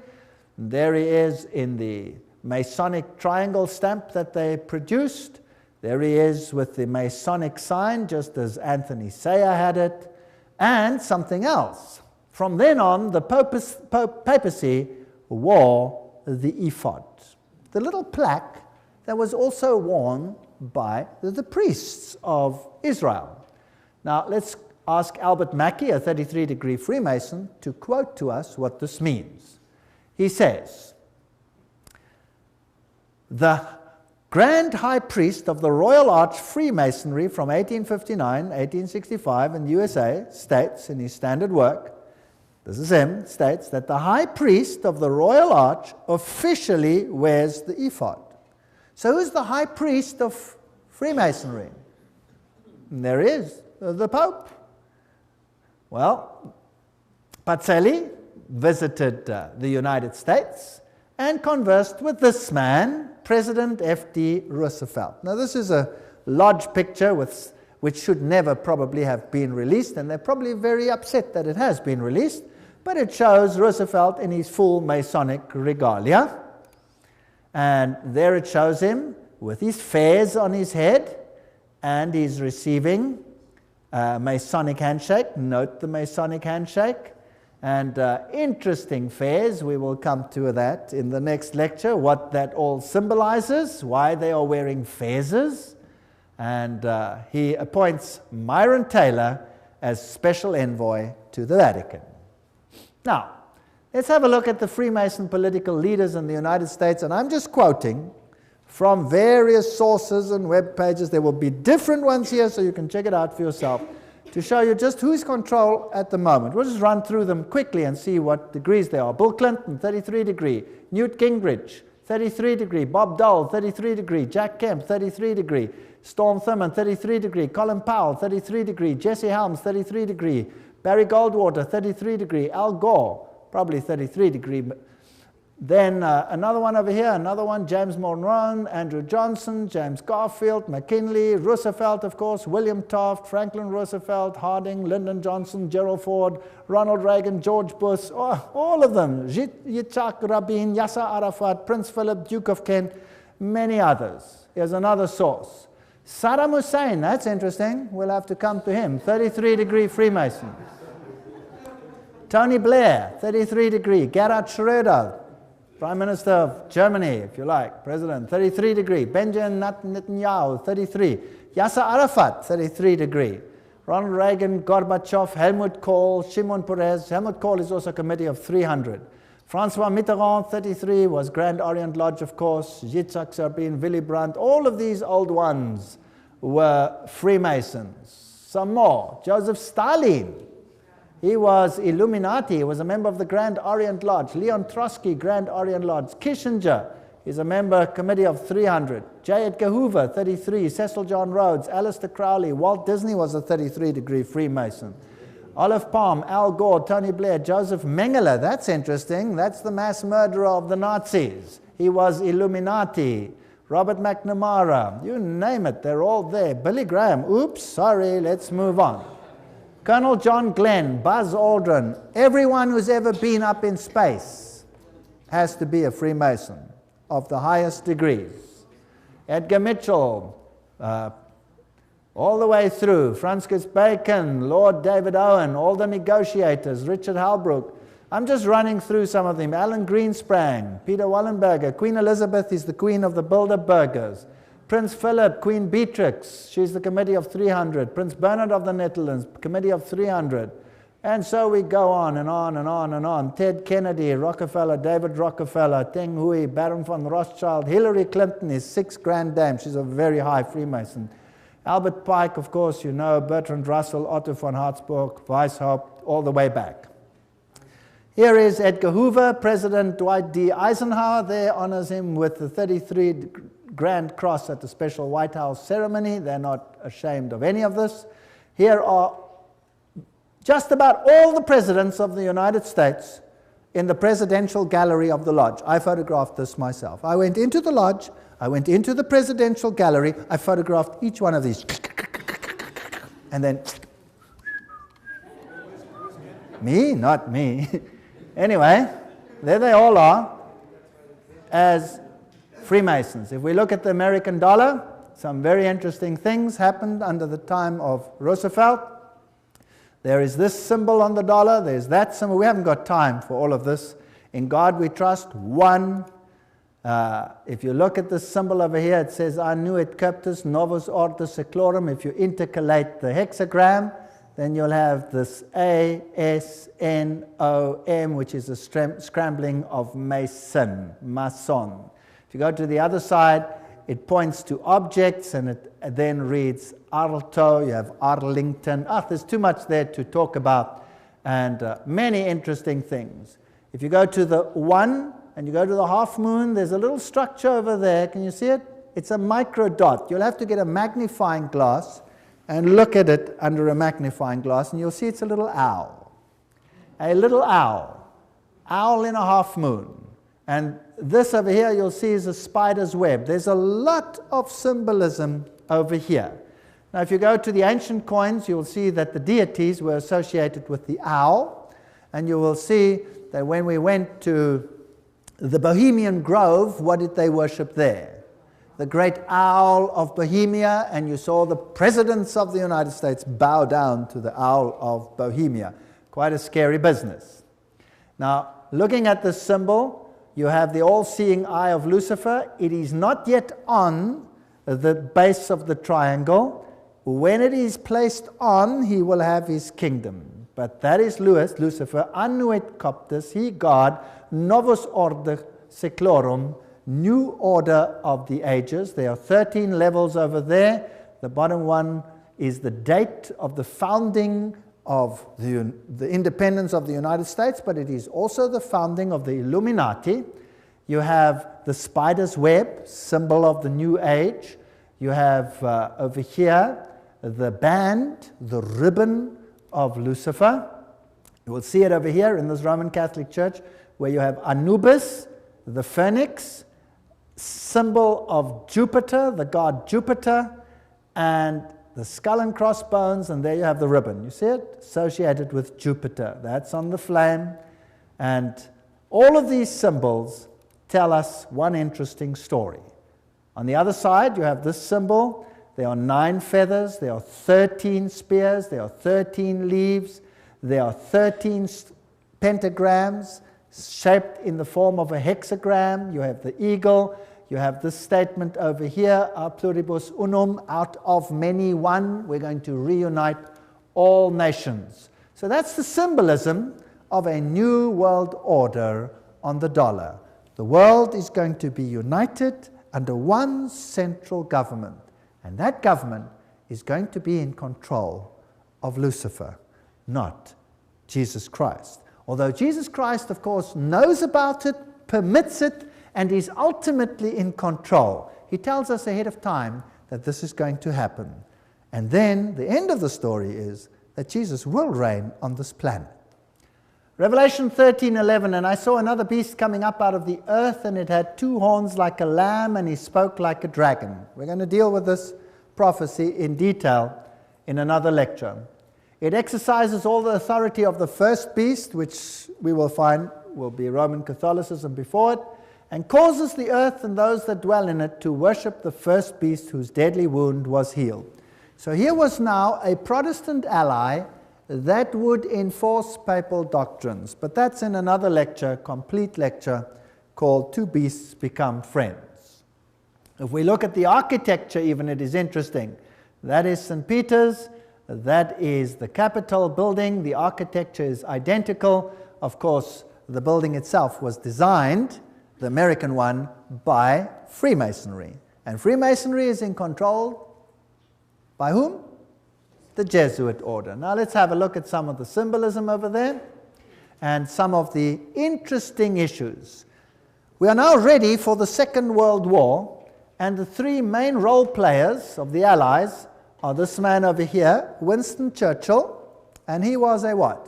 There he is in the Masonic triangle stamp that they produced. There he is with the Masonic sign, just as Anthony Sayer had it, and something else. From then on, the papacy wore the ephod, the little plaque that was also worn by the priests of Israel. Now, let's ask Albert Mackey, a 33-degree Freemason, to quote to us what this means. He says, "The Grand High Priest of the Royal Arch Freemasonry from 1859, 1865 in the USA states in his standard work, this is him, states that the high priest of the royal arch officially wears the ephod. So who's the high priest of Freemasonry? And there is the Pope. Well, Pacelli visited the United States and conversed with this man, President F.D. Roosevelt. Now this is a lodge picture which should never probably have been released, and they're probably very upset that it has been released, but it shows Roosevelt in his full Masonic regalia. And there it shows him with his fez on his head, and he's receiving a Masonic handshake. Note the Masonic handshake. And interesting fez, we will come to that in the next lecture, what that all symbolizes, why they are wearing fezes. And he appoints Myron Taylor as special envoy to the Vatican. Now, let's have a look at the Freemason political leaders in the United States, and I'm just quoting from various sources and web pages. There will be different ones here, so you can check it out for yourself, to show you just who's control at the moment. We'll just run through them quickly and see what degrees they are. Bill Clinton, 33 degree. Newt Gingrich, 33 degree. Bob Dole, 33 degree. Jack Kemp, 33 degree. Storm Thurmond, 33 degree. Colin Powell, 33 degree. Jesse Helms, 33 degree. Barry Goldwater, 33 degree. Al Gore, probably 33 degree. Then another one over here, another one, James Monroe, Andrew Johnson, James Garfield, McKinley, Roosevelt, of course, William Taft, Franklin Roosevelt, Harding, Lyndon Johnson, Gerald Ford, Ronald Reagan, George Bush, all of them, Yitzhak Rabin, Yasser Arafat, Prince Philip, Duke of Kent, many others. Here's another source. Saddam Hussein, that's interesting, we'll have to come to him, 33 degree Freemason. Tony Blair, 33 degree. Gerhard Schröder, Prime Minister of Germany, if you like, President, 33 degree. Benjamin Netanyahu, 33. Yasser Arafat, 33 degree. Ronald Reagan, Gorbachev, Helmut Kohl, Shimon Peres. Helmut Kohl is also a committee of 300. Francois Mitterrand, 33, was Grand Orient Lodge, of course. Yitzhak Rabin, Willy Brandt, all of these old ones were Freemasons. Some more. Joseph Stalin. He was Illuminati. He was a member of the Grand Orient Lodge. Leon Trotsky, Grand Orient Lodge. Kissinger is a member committee of 300. J. Edgar Hoover, 33. Cecil John Rhodes, Aleister Crowley. Walt Disney was a 33 degree Freemason. Olive Palm, Al Gore, Tony Blair, Joseph Mengele. That's interesting. That's the mass murderer of the Nazis. He was Illuminati. Robert McNamara. You name it. They're all there. Billy Graham. Oops, sorry. Let's move on. Colonel John Glenn, Buzz Aldrin, everyone who's ever been up in space has to be a Freemason of the highest degrees. Edgar Mitchell, all the way through, Francis Bacon, Lord David Owen, all the negotiators, Richard Halbrook. I'm just running through some of them. Alan Greensprang, Peter Wallenberger, Queen Elizabeth is the queen of the Bilderbergers. Prince Philip, Queen Beatrix, she's the committee of 300. Prince Bernard of the Netherlands, committee of 300. And so we go on and on and on and on. Ted Kennedy, Rockefeller, David Rockefeller, Teng Hui, Baron von Rothschild. Hillary Clinton is 6 grand dame. She's a very high Freemason. Albert Pike, of course, you know, Bertrand Russell, Otto von Habsburg, Weishaupt, all the way back. Here is Edgar Hoover. President Dwight D. Eisenhower there honors him with the 33 Grand Cross at the special White House ceremony. They're not ashamed of any of this. Here are just about all the presidents of the United States in the presidential gallery of the lodge. I photographed this myself. I went into the lodge, I went into the presidential gallery, I photographed each one of these. And then, me? Not me. Anyway, there they all are as Freemasons. If we look at the American dollar, some very interesting things happened under the time of Roosevelt. There is this symbol on the dollar, there's that symbol. We haven't got time for all of this. In God we trust, one. If you look at this symbol over here, it says, Annuit Cuptus Novus Ordo Seclorum. If you intercalate the hexagram, then you'll have this A-S-N-O-M, which is a scrambling of mason, mason. If you go to the other side, it points to objects, and it then reads Arlto, you have Arlington. There's too much there to talk about and many interesting things. If you go to the 1 and you go to the half moon, there's a little structure over there. Can you see it? It's a micro dot. You'll have to get a magnifying glass and look at it under a magnifying glass, and you'll see it's a little owl. A little owl. Owl in a half moon. And this over here you'll see is a spider's web. There's a lot of symbolism over here. Now if you go to the ancient coins, you'll see that the deities were associated with the owl, and you will see that when we went to the Bohemian Grove, what did they worship there? The great owl of Bohemia, and you saw the presidents of the United States bow down to the owl of Bohemia. Quite a scary business. Now, looking at this symbol, you have the all-seeing eye of Lucifer. It is not yet on the base of the triangle. When it is placed on, he will have his kingdom. But that is Lucifer, annuit coptus, he God, novus order seclorum, new order of the ages. There are 13 levels over there. The bottom one is the date of the founding of the independence of the United States, but it is also the founding of the Illuminati. You have the spider's web, symbol of the new age. You have over here the band, the ribbon of Lucifer. You will see it over here in this Roman Catholic Church, where you have Anubis, the phoenix, symbol of Jupiter, the god Jupiter, and the skull and crossbones, and there you have the ribbon. You see it? Associated with Jupiter. That's on the flame. And all of these symbols tell us one interesting story. On the other side, you have this symbol. There are 9 feathers, there are 13 spears, there are 13 leaves, there are 13 pentagrams shaped in the form of a hexagram. You have the eagle. You have this statement over here, a pluribus unum, out of many one. We're going to reunite all nations. So that's the symbolism of a new world order on the dollar. The world is going to be united under one central government, and that government is going to be in control of Lucifer, not Jesus Christ. Although Jesus Christ, of course, knows about it, permits it, and is ultimately in control. He tells us ahead of time that this is going to happen. And then the end of the story is that Jesus will reign on this planet. Revelation 13:11, and I saw another beast coming up out of the earth, and it had 2 horns like a lamb, and he spoke like a dragon. We're going to deal with this prophecy in detail in another lecture. It exercises all the authority of the first beast, which we will find will be Roman Catholicism before it, and causes the earth and those that dwell in it to worship the first beast whose deadly wound was healed. So here was now a Protestant ally that would enforce papal doctrines. But that's in another lecture, complete lecture, called Two Beasts Become Friends. If we look at the architecture even, it is interesting. That is St. Peter's. That is the Capitol building. The architecture is identical. Of course, the building itself was designed, the American one, by Freemasonry. And Freemasonry is in control by whom? The Jesuit order. Now let's have a look at some of the symbolism over there and some of the interesting issues. We are now ready for the Second World War, and the 3 main role players of the Allies are this man over here, Winston Churchill, and he was a what?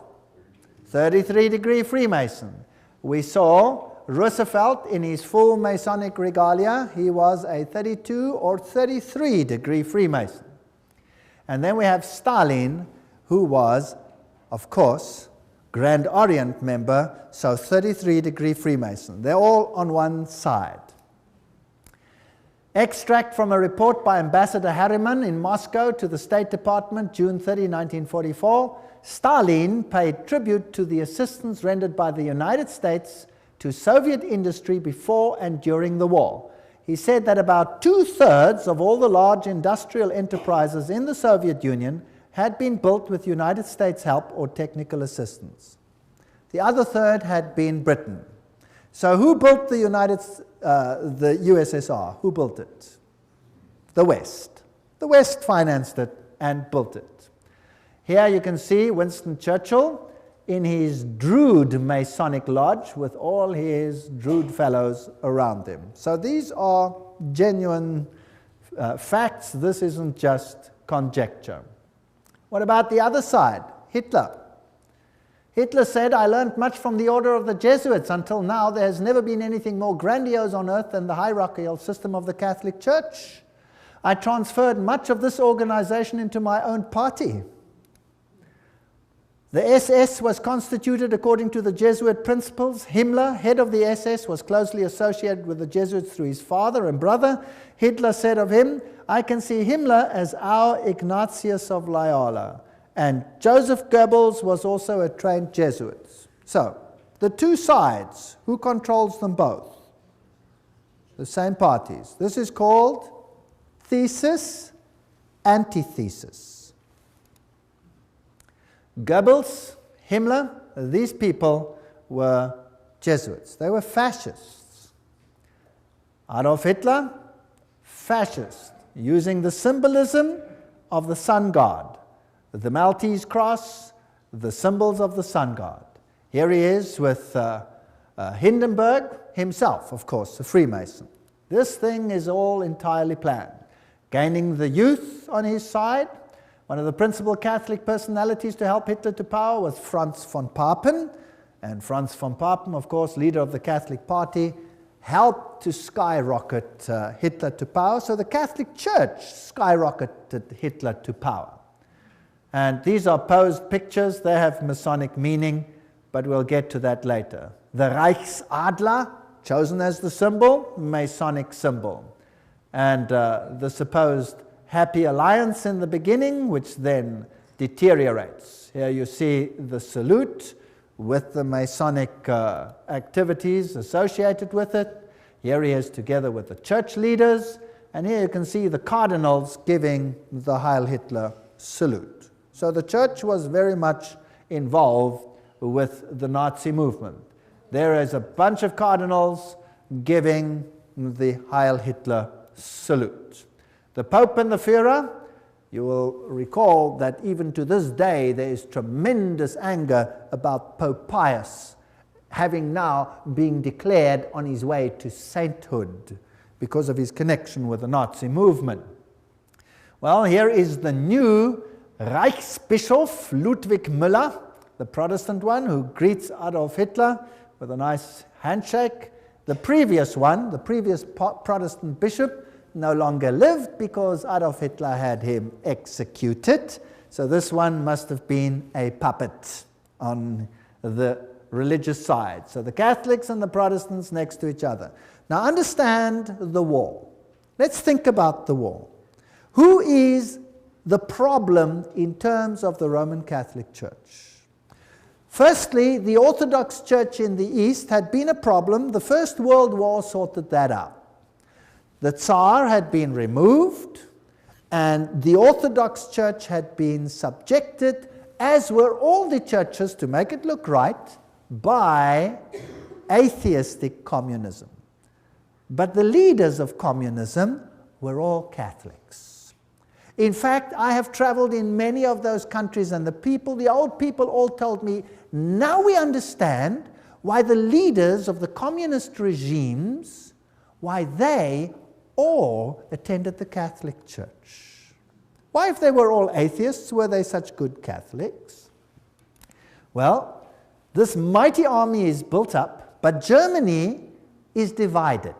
33-degree Freemason. We saw Roosevelt in his full Masonic regalia. He was a 32 or 33-degree Freemason. And then we have Stalin, who was, of course, Grand Orient member, so 33-degree Freemason. They're all on one side. Extract from a report by Ambassador Harriman in Moscow to the State Department, June 30, 1944. Stalin paid tribute to the assistance rendered by the United States to Soviet industry before and during the war. He said that about 2/3 of all the large industrial enterprises in the Soviet Union had been built with United States help or technical assistance. The other third had been Britain. So who built the USSR? Who built it? The West. The West financed it and built it. Here you can see Winston Churchill in his Druid Masonic lodge with all his Druid fellows around him. So these are genuine facts. This isn't just conjecture. What about the other side? Hitler. Hitler said, "I learned much from the order of the Jesuits. Until now, there has never been anything more grandiose on earth than the hierarchical system of the Catholic Church. I transferred much of this organization into my own party. The SS was constituted according to the Jesuit principles. Himmler, head of the SS, was closely associated with the Jesuits through his father and brother. Hitler said of him, 'I can see Himmler as our Ignatius of Loyola.' And Joseph Goebbels was also a trained Jesuit." So, the two sides, who controls them both? The same parties. This is called thesis, antithesis. Goebbels, Himmler, these people were Jesuits. They were fascists. Adolf Hitler, fascist, using the symbolism of the sun god, the Maltese cross, the symbols of the sun god. Here he is with Hindenburg himself, of course, a Freemason. This thing is all entirely planned. Gaining the youth on his side. One of the principal Catholic personalities to help Hitler to power was Franz von Papen. And Franz von Papen, of course, leader of the Catholic Party, helped to skyrocket Hitler to power. So the Catholic Church skyrocketed Hitler to power. And these are posed pictures. They have Masonic meaning, but we'll get to that later. The Reichsadler, chosen as the symbol, Masonic symbol. And the supposed happy alliance in the beginning, which then deteriorates. Here you see the salute with the Masonic activities associated with it. Here he is together with the church leaders, and here you can see the cardinals giving the Heil Hitler salute. So the church was very much involved with the Nazi movement. There is a bunch of cardinals giving the Heil Hitler salute. The Pope and the Führer, you will recall that even to this day there is tremendous anger about Pope Pius having now been declared on his way to sainthood because of his connection with the Nazi movement. Well, here is the new Reichsbischof Ludwig Müller, the Protestant one, who greets Adolf Hitler with a nice handshake. The previous one, the previous Protestant bishop, no longer lived because Adolf Hitler had him executed. So this one must have been a puppet on the religious side. So the Catholics and the Protestants next to each other. Now understand the war. Let's think about the war. Who is the problem in terms of the Roman Catholic Church? Firstly, the Orthodox Church in the East had been a problem. The First World War sorted that out. The Tsar had been removed, and the Orthodox Church had been subjected, as were all the churches, to make it look right, by atheistic communism. But the leaders of communism were all Catholics. In fact, I have traveled in many of those countries, and the old people all told me, now we understand why the leaders of the communist regimes, why they all attended the Catholic Church. Why, if they were all atheists, were they such good Catholics? Well, this mighty army is built up, but Germany is divided.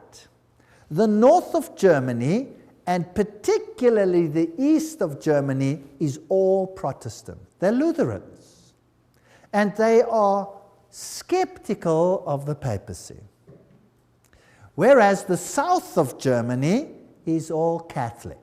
The north of Germany, and particularly the east of Germany, is all Protestant. They're Lutherans. And they are skeptical of the papacy. Whereas the south of Germany is all Catholic.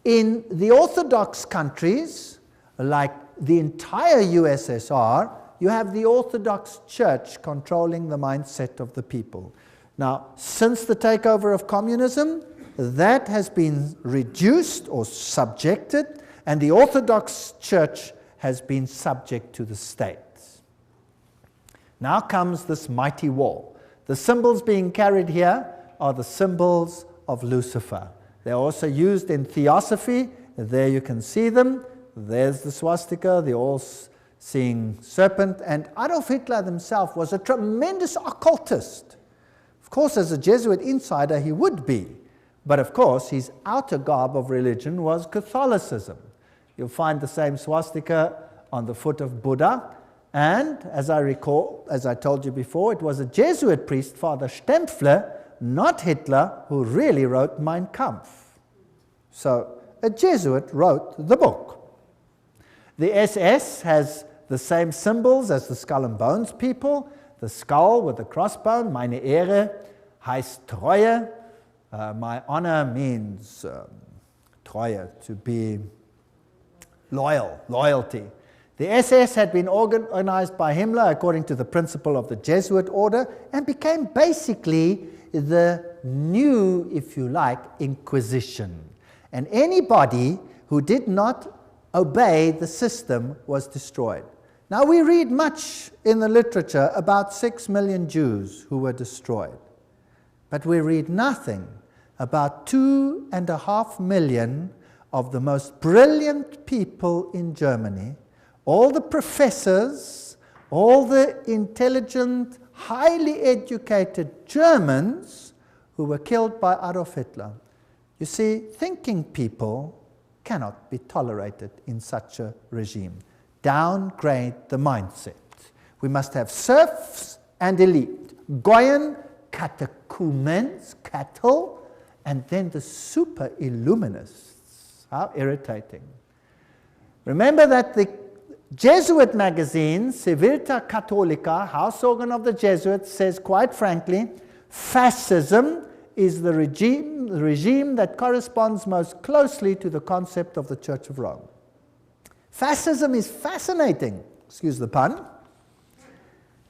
In the Orthodox countries, like the entire USSR, you have the Orthodox Church controlling the mindset of the people. Now, since the takeover of communism, that has been reduced or subjected, and the Orthodox Church has been subject to the state. Now comes this mighty war. The symbols being carried here are the symbols of Lucifer. They're also used in theosophy. There you can see them. There's the swastika, the all seeing serpent, and Adolf Hitler himself was a tremendous occultist. Of course, as a Jesuit insider, he would be, but of course, his outer garb of religion was Catholicism. You'll find the same swastika on the foot of Buddha, and as I recall, as I told you before, it was a Jesuit priest, Father Stempfler, not Hitler, who really wrote Mein Kampf. So, a Jesuit wrote the book. The SS has the same symbols as the Skull and Bones people. The skull with the crossbone, meine Ehre, heißt Treue. My honor means Treue, to be loyal, loyalty. The SS had been organized by Himmler according to the principle of the Jesuit order and became basically the new, if you like, Inquisition. And anybody who did not obey the system was destroyed. Now we read much in the literature about 6 million Jews who were destroyed. But we read nothing about 2.5 million of the most brilliant people in Germany, all the professors, all the intelligent, highly educated Germans who were killed by Adolf Hitler. You see, thinking people cannot be tolerated in such a regime. Downgrade the mindset. We must have serfs and elite, Goyen, catechumens, cattle, and then the super illuminists. How irritating. Remember that the Jesuit magazine, Civiltà Cattolica, house organ of the Jesuits, says quite frankly, fascism is the regime that corresponds most closely to the concept of the Church of Rome. Fascism is fascinating, excuse the pun.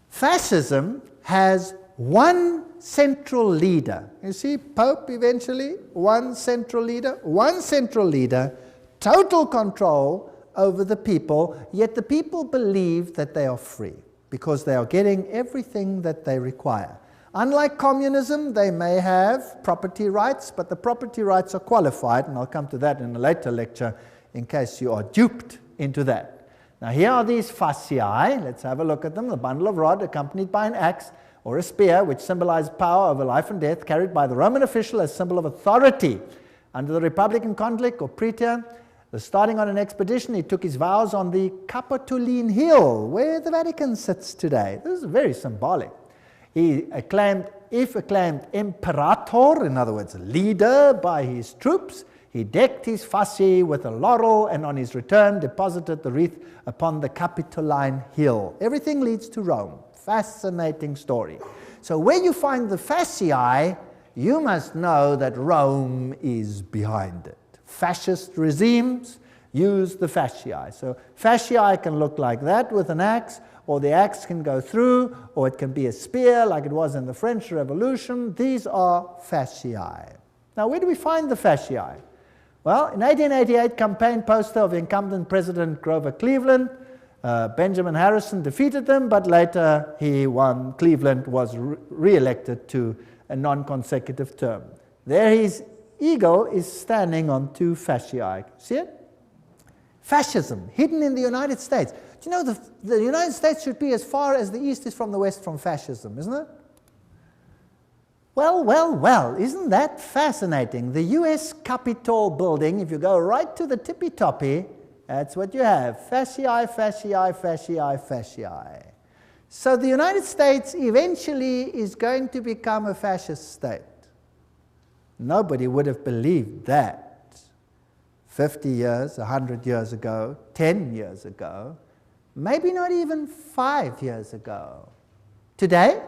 Fascism has one central leader. You see, Pope eventually, one central leader, total control over the people, yet the people believe that they are free because they are getting everything that they require. Unlike communism, they may have property rights, but the property rights are qualified, and I'll come to that in a later lecture in case you are duped into that. Now here are these fasciae. Let's have a look at them. The bundle of rod accompanied by an axe or a spear, which symbolizes power over life and death, carried by the Roman official as symbol of authority. Under the Republican conflict or praetor, starting on an expedition, he took his vows on the Capitoline Hill, where the Vatican sits today. This is very symbolic. He acclaimed imperator, in other words, a leader by his troops. He decked his fasci with a laurel, and on his return deposited the wreath upon the Capitoline Hill. Everything leads to Rome. Fascinating story. So where you find the fasciae, you must know that Rome is behind it. Fascist regimes use the fasciae. So fasciae can look like that with an axe, or the axe can go through, or it can be a spear like it was in the French Revolution. These are fasciae. Now, where do we find the fasciae? Well, in 1888, campaign poster of incumbent President Grover Cleveland, Benjamin Harrison defeated them, but later he won. Cleveland was re-elected to a non-consecutive term. There his eagle is standing on 2 fasciae. See it? Fascism, hidden in the United States. Do you know the United States should be as far as the East is from the West from fascism, isn't it? Well, isn't that fascinating? The US Capitol building, if you go right to the tippy-toppy, that's what you have. Fasciae, fasciae, fasciae, fasciae. So the United States eventually is going to become a fascist state. Nobody would have believed that 50 years, 100 years ago, 10 years ago, maybe not even 5 years ago. Today,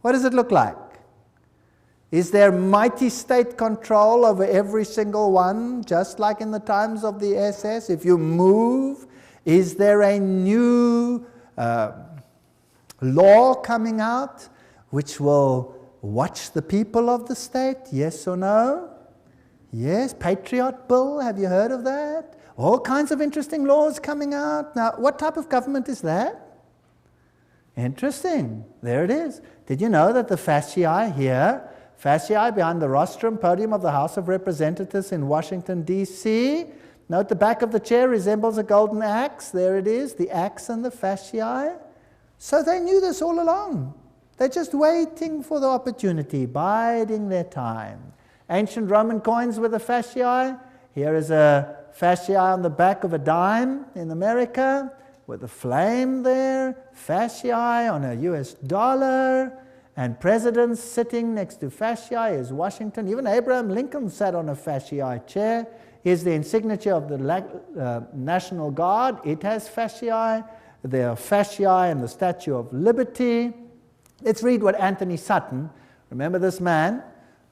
what does it look like? Is there mighty state control over every single one, just like in the times of the SS? If you move, is there a new law coming out which will watch the people of the state? Yes or no? Yes, Patriot Bill, have you heard of that? All kinds of interesting laws coming out. Now, what type of government is that? Interesting. There it is. Did you know that the fasciae here, fasciae behind the rostrum podium of the House of Representatives in Washington, D.C., Note the back of the chair resembles a golden axe. There it is, the axe and the fasciae. So they knew this all along. They're just waiting for the opportunity, biding their time. Ancient Roman coins with the fasciae. Here is a fasciae on the back of a dime in America, with a flame there, fasciae on a US dollar, and presidents sitting next to fasciae is Washington. Even Abraham Lincoln sat on a fasciae chair. Here's the insignia of the National Guard. It has fasciae. There are fasciae and the Statue of Liberty. Let's read what Anthony Sutton, remember this man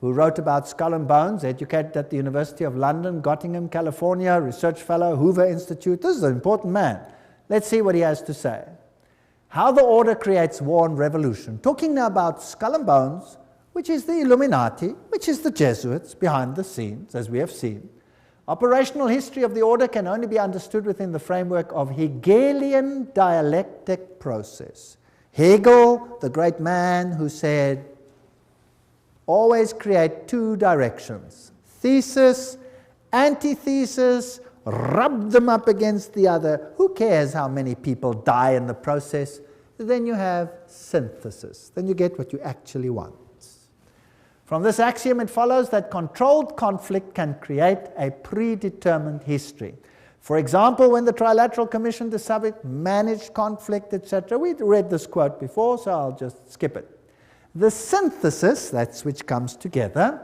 who wrote about Skull and Bones, educated at the University of London, Gottingen, California, research fellow, Hoover Institute. This is an important man. Let's see what he has to say. How the order creates war and revolution. Talking now about Skull and Bones, which is the Illuminati, which is the Jesuits behind the scenes, as we have seen. Operational history of the order can only be understood within the framework of Hegelian dialectic process. Hegel, the great man who said, always create two directions, thesis, antithesis, rub them up against the other. Who cares how many people die in the process? Then you have synthesis. Then you get what you actually want. From this axiom, it follows that controlled conflict can create a predetermined history. For example, when the Trilateral Commission decided managed conflict, etc., we read this quote before, so I'll just skip it. The synthesis, that's which comes together,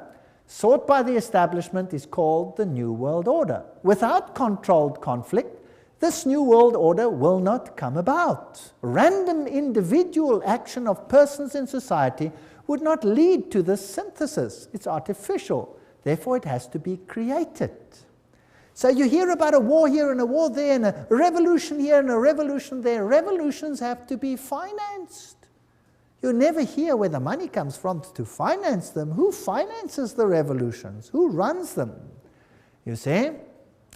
sought by the establishment is called the New World Order. Without controlled conflict, this New World Order will not come about. Random individual action of persons in society would not lead to this synthesis. It's artificial. Therefore, it has to be created. So you hear about a war here and a war there and a revolution here and a revolution there. Revolutions have to be financed. You never hear where the money comes from to finance them. Who finances the revolutions? Who runs them? You see?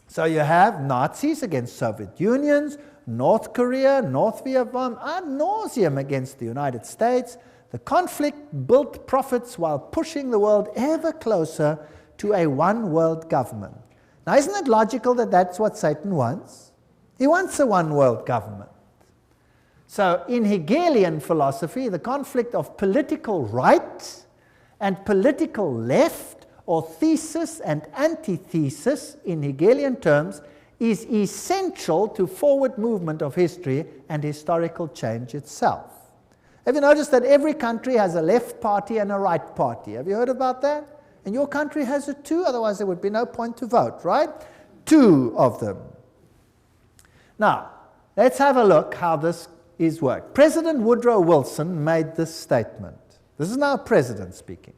So you have Nazis against Soviet Unions, North Korea, North Vietnam, ad nauseum against the United States. The conflict built profits while pushing the world ever closer to a one-world government. Now, isn't it logical that that's what Satan wants? He wants a one-world government. So, in Hegelian philosophy, the conflict of political right and political left, or thesis and antithesis in Hegelian terms, is essential to forward movement of history and historical change itself. Have you noticed that every country has a left party and a right party? Have you heard about that? And your country has it too, otherwise there would be no point to vote, right? Two of them. Now, let's have a look how this is worked. President Woodrow Wilson made this statement. This is now a president speaking.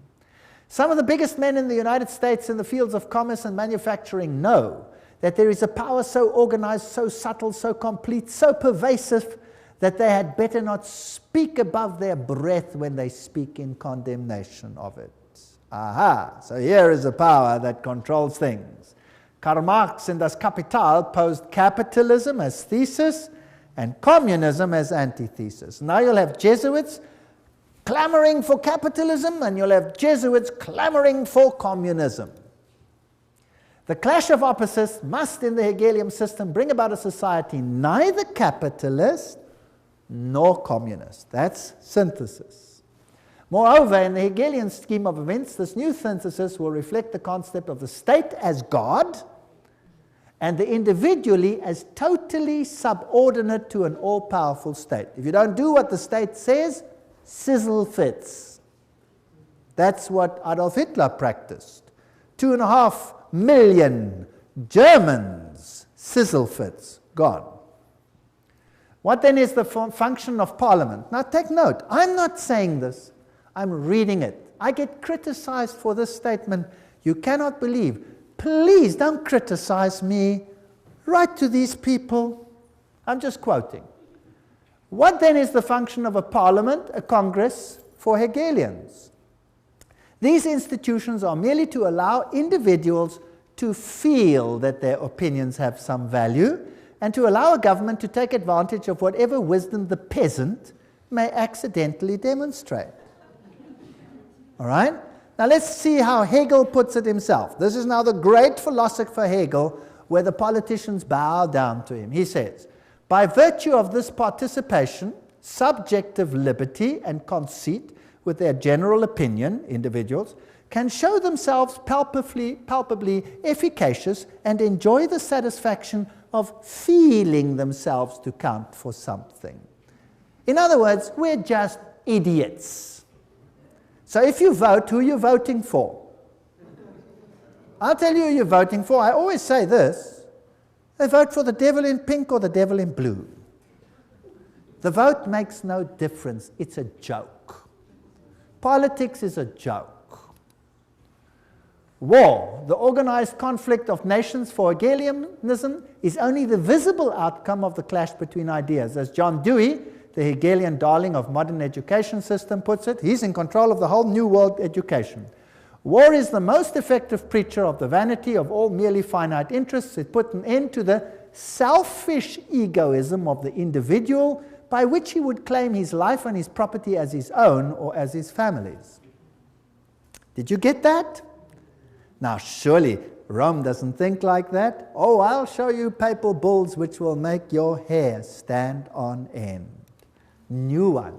Some of the biggest men in the United States in the fields of commerce and manufacturing know that there is a power so organized, so subtle, so complete, so pervasive, that they had better not speak above their breath when they speak in condemnation of it. Aha, so here is a power that controls things. Karl Marx in Das Kapital posed capitalism as thesis and communism as antithesis. Now you'll have Jesuits clamoring for capitalism and you'll have Jesuits clamoring for communism. The clash of opposites must, in the Hegelian system, bring about a society neither capitalist nor communist. That's synthesis. Moreover, in the Hegelian scheme of events, this new synthesis will reflect the concept of the state as God and the individually as totally subordinate to an all-powerful state. If you don't do what the state says, sizzle fits. That's what Adolf Hitler practiced. 2.5 million Germans, sizzle fits, gone. What then is the function of Parliament? Now take note, I'm not saying this, I'm reading it. I get criticized for this statement. You cannot believe. Please don't criticize me. Write to these people. I'm just quoting. What then is the function of a parliament, a congress, for Hegelians? These institutions are merely to allow individuals to feel that their opinions have some value, and to allow a government to take advantage of whatever wisdom the peasant may accidentally demonstrate. All right? Now let's see how Hegel puts it himself. This is now the great philosopher Hegel where the politicians bow down to him. He says, by virtue of this participation, subjective liberty and conceit with their general opinion, individuals, can show themselves palpably efficacious and enjoy the satisfaction of feeling themselves to count for something. In other words, we're just idiots. So if you vote, who are you voting for? I'll tell you who you're voting for. I always say this. They vote for the devil in pink or the devil in blue. The vote makes no difference. It's a joke. Politics is a joke. War, the organized conflict of nations for Hegelianism, is only the visible outcome of the clash between ideas. As John Dewey, the Hegelian darling of modern education system, puts it, he's in control of the whole new world education. War is the most effective preacher of the vanity of all merely finite interests. It put an end to the selfish egoism of the individual, by which he would claim his life and his property as his own or as his family's. Did you get that? Now, surely Rome doesn't think like that. Oh, I'll show you papal bulls which will make your hair stand on end. New ones.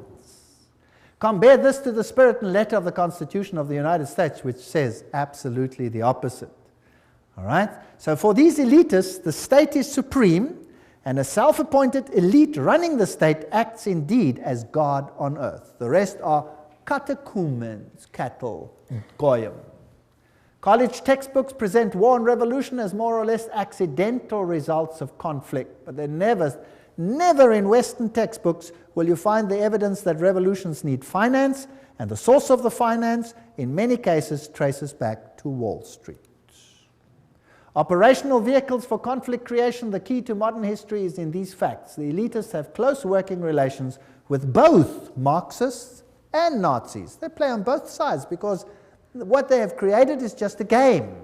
Compare this to the spirit and letter of the Constitution of the United States, which says absolutely the opposite. All right? So for these elitists, the state is supreme, and a self-appointed elite running the state acts indeed as God on earth. The rest are catechumens, cattle, goyim. College textbooks present war and revolution as more or less accidental results of conflict, but they're never in Western textbooks will you find the evidence that revolutions need finance, and the source of the finance, in many cases, traces back to Wall Street. Operational vehicles for conflict creation, the key to modern history is in these facts. The elitists have close working relations with both Marxists and Nazis. They play on both sides because what they have created is just a game.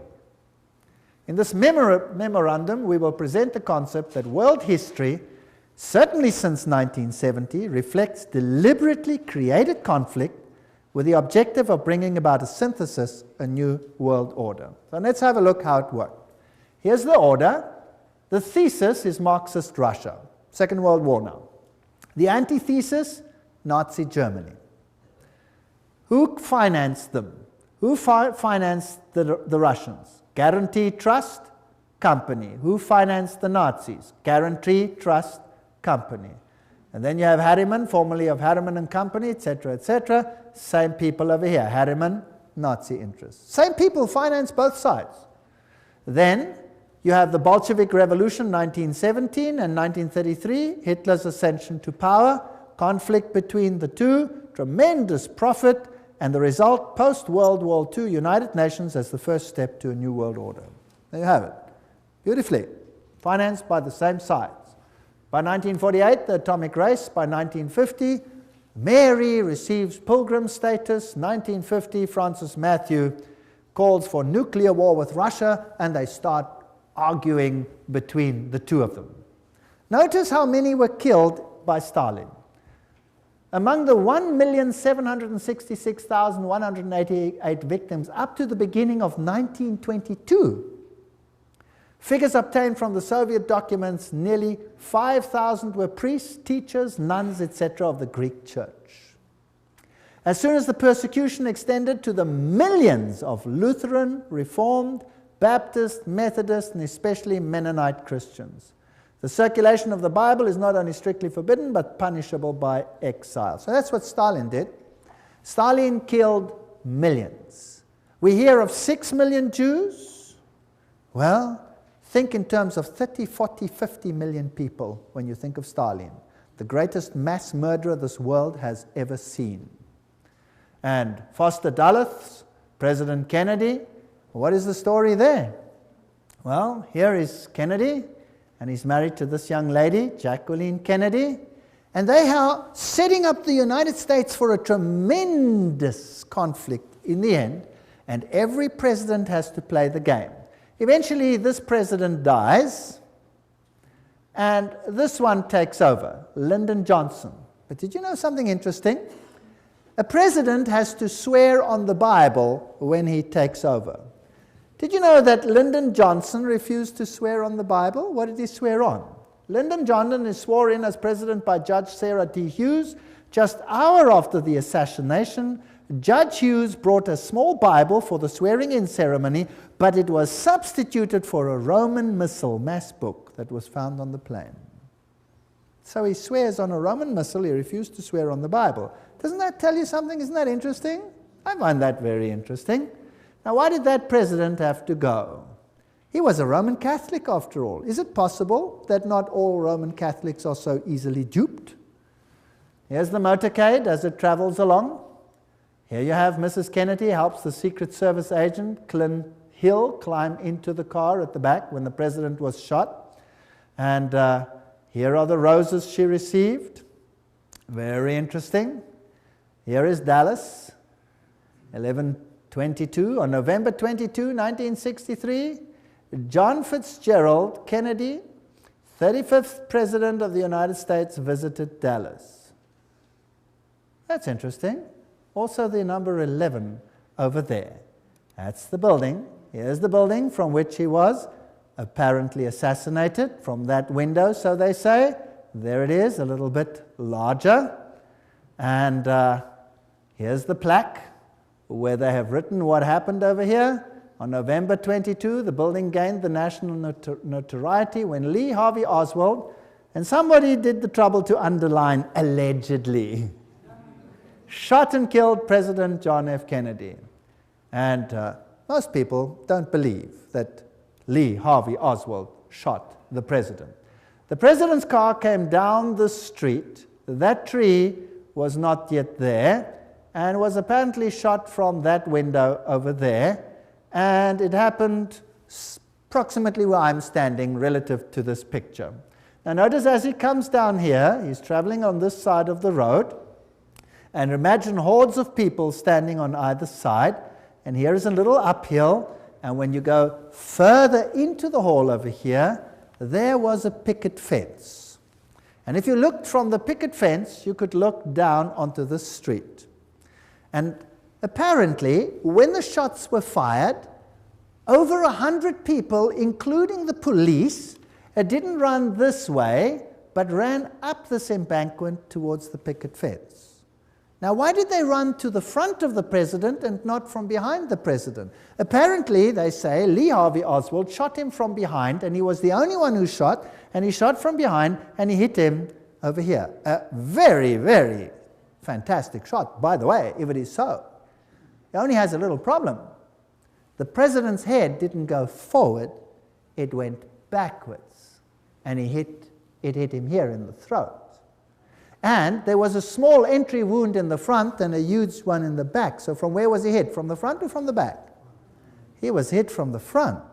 In this memorandum, we will present the concept that world history, certainly since 1970, reflects deliberately created conflict with the objective of bringing about a synthesis, a new world order. So let's have a look how it worked. Here's the order. The thesis is Marxist Russia, Second World War now. The antithesis, Nazi Germany. Who financed them? Who financed the Russians? Guarantee Trust Company. Who financed the Nazis? Guarantee Trust Company. And then you have Harriman, formerly of Harriman and Company, etc., etc. Same people over here. Harriman, Nazi interests. Same people finance both sides. Then you have the Bolshevik Revolution, 1917 and 1933, Hitler's ascension to power, conflict between the two, tremendous profit, and the result, post-World War II, United Nations as the first step to a new world order. There you have it. Beautifully. Financed by the same sides. By 1948, the atomic race. By 1950, Mary receives pilgrim status. 1950, Francis Matthew calls for nuclear war with Russia, and they start arguing between the two of them. Notice how many were killed by Stalin. Among the 1,766,188 victims up to the beginning of 1922, figures obtained from the Soviet documents, nearly 5,000 were priests, teachers, nuns, etc. of the Greek church. As soon as the persecution extended to the millions of Lutheran, Reformed, Baptist, Methodist, and especially Mennonite Christians, the circulation of the Bible is not only strictly forbidden, but punishable by exile. So that's what Stalin did. Stalin killed millions. We hear of 6 million Jews. Well, think in terms of 30, 40, 50 million people when you think of Stalin, the greatest mass murderer this world has ever seen. And Foster Dulles, President Kennedy, what is the story there? Well, here is Kennedy, and he's married to this young lady, Jacqueline Kennedy, and they are setting up the United States for a tremendous conflict in the end, and every president has to play the game. Eventually, this president dies, and this one takes over, Lyndon Johnson. But did you know something interesting? A president has to swear on the Bible when he takes over. Did you know that Lyndon Johnson refused to swear on the Bible? What did he swear on? Lyndon Johnson is sworn in as president by Judge Sarah D. Hughes. Just hour after the assassination, Judge Hughes brought a small Bible for the swearing-in ceremony, but it was substituted for a Roman missal, mass book, that was found on the plane. So he swears on a Roman missal, he refused to swear on the Bible. Doesn't that tell you something? Isn't that interesting? I find that very interesting. Now, why did that president have to go? He was a Roman Catholic, after all. Is it possible that not all Roman Catholics are so easily duped? Here's the motorcade as it travels along. Here you have Mrs. Kennedy helps the Secret Service agent, Clint Hill, climb into the car at the back when the president was shot. And here are the roses she received. Very interesting. Here is Dallas, 11/22. On November 22, 1963, John Fitzgerald Kennedy, 35th President of the United States, visited Dallas. That's interesting. Also the number 11 over there. That's the building. Here's the building from which he was apparently assassinated, from that window, so they say. There it is, a little bit larger. And here's the plaque where they have written what happened over here. On November 22, the building gained the national notoriety when Lee Harvey Oswald, and somebody did the trouble to underline allegedly, shot and killed President John F. Kennedy. And most people don't believe that Lee Harvey Oswald shot the president. The president's car came down the street. That tree was not yet there and was apparently shot from that window over there. And it happened approximately where I'm standing relative to this picture. Now notice as he comes down here, he's traveling on this side of the road. And imagine hordes of people standing on either side. And here is a little uphill. And when you go further into the hall over here, there was a picket fence. And if you looked from the picket fence, you could look down onto this street. And apparently, when the shots were fired, over 100 people, including the police, didn't run this way, but ran up this embankment towards the picket fence. Now, why did they run to the front of the president and not from behind the president? Apparently, they say, Lee Harvey Oswald shot him from behind, and he was the only one who shot, and he shot from behind, and he hit him over here. A very, very fantastic shot, by the way, if it is so. It only has a little problem. The president's head didn't go forward, it went backwards, and it hit him here in the throat. And there was a small entry wound in the front and a huge one in the back. So from where was he hit? From the front or from the back? He was hit from the front.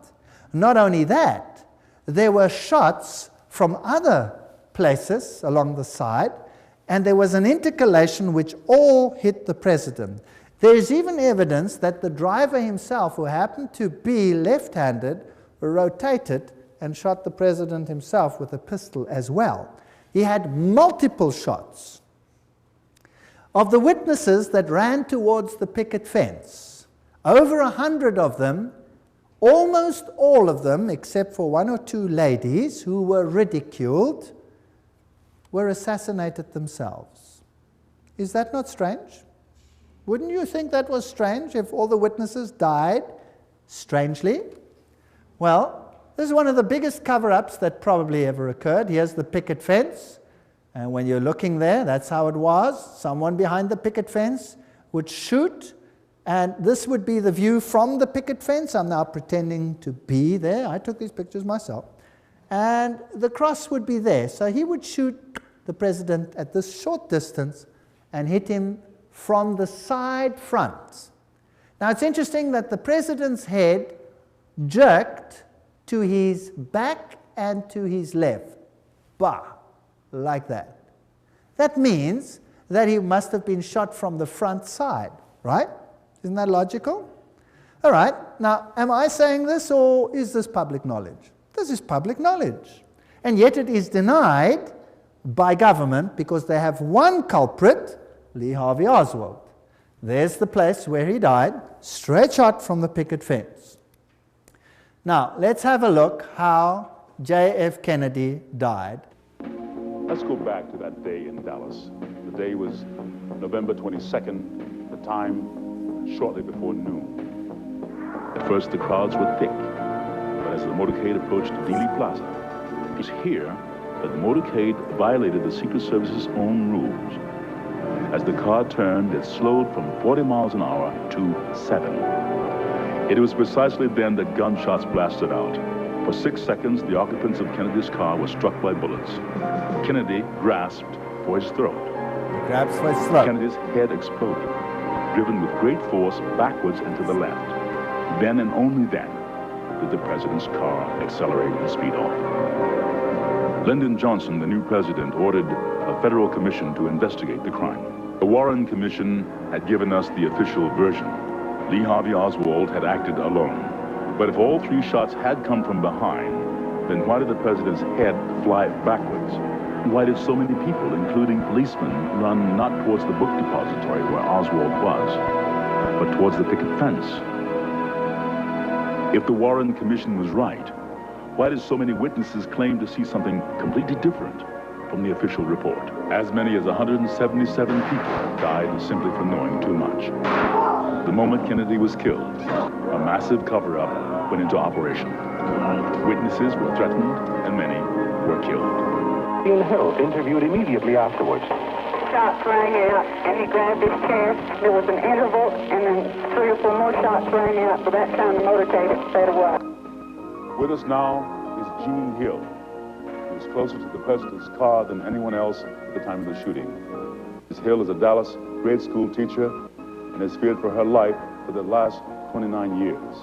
Not only that, there were shots from other places along the side, and there was an intercalation which all hit the president. There is even evidence that the driver himself, who happened to be left-handed, rotated and shot the president himself with a pistol as well. He had multiple shots. Of the witnesses that ran towards the picket fence, over 100 of them, almost all of them, except for one or two ladies who were ridiculed, were assassinated themselves. Is that not strange? Wouldn't you think that was strange if all the witnesses died strangely? Well, this is one of the biggest cover-ups that probably ever occurred. Here's the picket fence. And when you're looking there, that's how it was. Someone behind the picket fence would shoot. And this would be the view from the picket fence. I'm now pretending to be there. I took these pictures myself. And the cross would be there. So he would shoot the president at this short distance and hit him from the side front. Now it's interesting that the president's head jerked to his back and to his left. Bah, like that. That means that he must have been shot from the front side, right? Isn't that logical? All right, now am I saying this or is this public knowledge? This is public knowledge. And yet it is denied by government because they have one culprit, Lee Harvey Oswald. There's the place where he died, straight shot from the picket fence. Now, let's have a look how J.F. Kennedy died. Let's go back to that day in Dallas. The day was November 22nd, the time shortly before noon. At first the crowds were thick, but as the motorcade approached Dealey Plaza, it was here that the motorcade violated the Secret Service's own rules. As the car turned, it slowed from 40 miles an hour to 7. It was precisely then that gunshots blasted out. For 6 seconds, the occupants of Kennedy's car were struck by bullets. Kennedy grasped for his throat. He grabs for his throat. Kennedy's head exploded, driven with great force backwards and to the left. Then and only then did the president's car accelerate and speed off. Lyndon Johnson, the new president, ordered a federal commission to investigate the crime. The Warren Commission had given us the official version. Lee Harvey Oswald had acted alone. But if all 3 shots had come from behind, then why did the president's head fly backwards? Why did so many people, including policemen, run not towards the book depository where Oswald was, but towards the picket fence? If the Warren Commission was right, why did so many witnesses claim to see something completely different from the official report? As many as 177 people died simply for knowing too much. The moment Kennedy was killed, a massive cover-up went into operation. Witnesses were threatened and many were killed. Ian Hill interviewed immediately afterwards. Shots rang out and he grabbed his chest. There was an interval and then 3 or 4 more shots rang out. By that time the motorcade had sped away. With us now is Gene Hill. He was closer to the president's car than anyone else at the time of the shooting. Ms. Hill is a Dallas grade school teacher and has feared for her life for the last 29 years.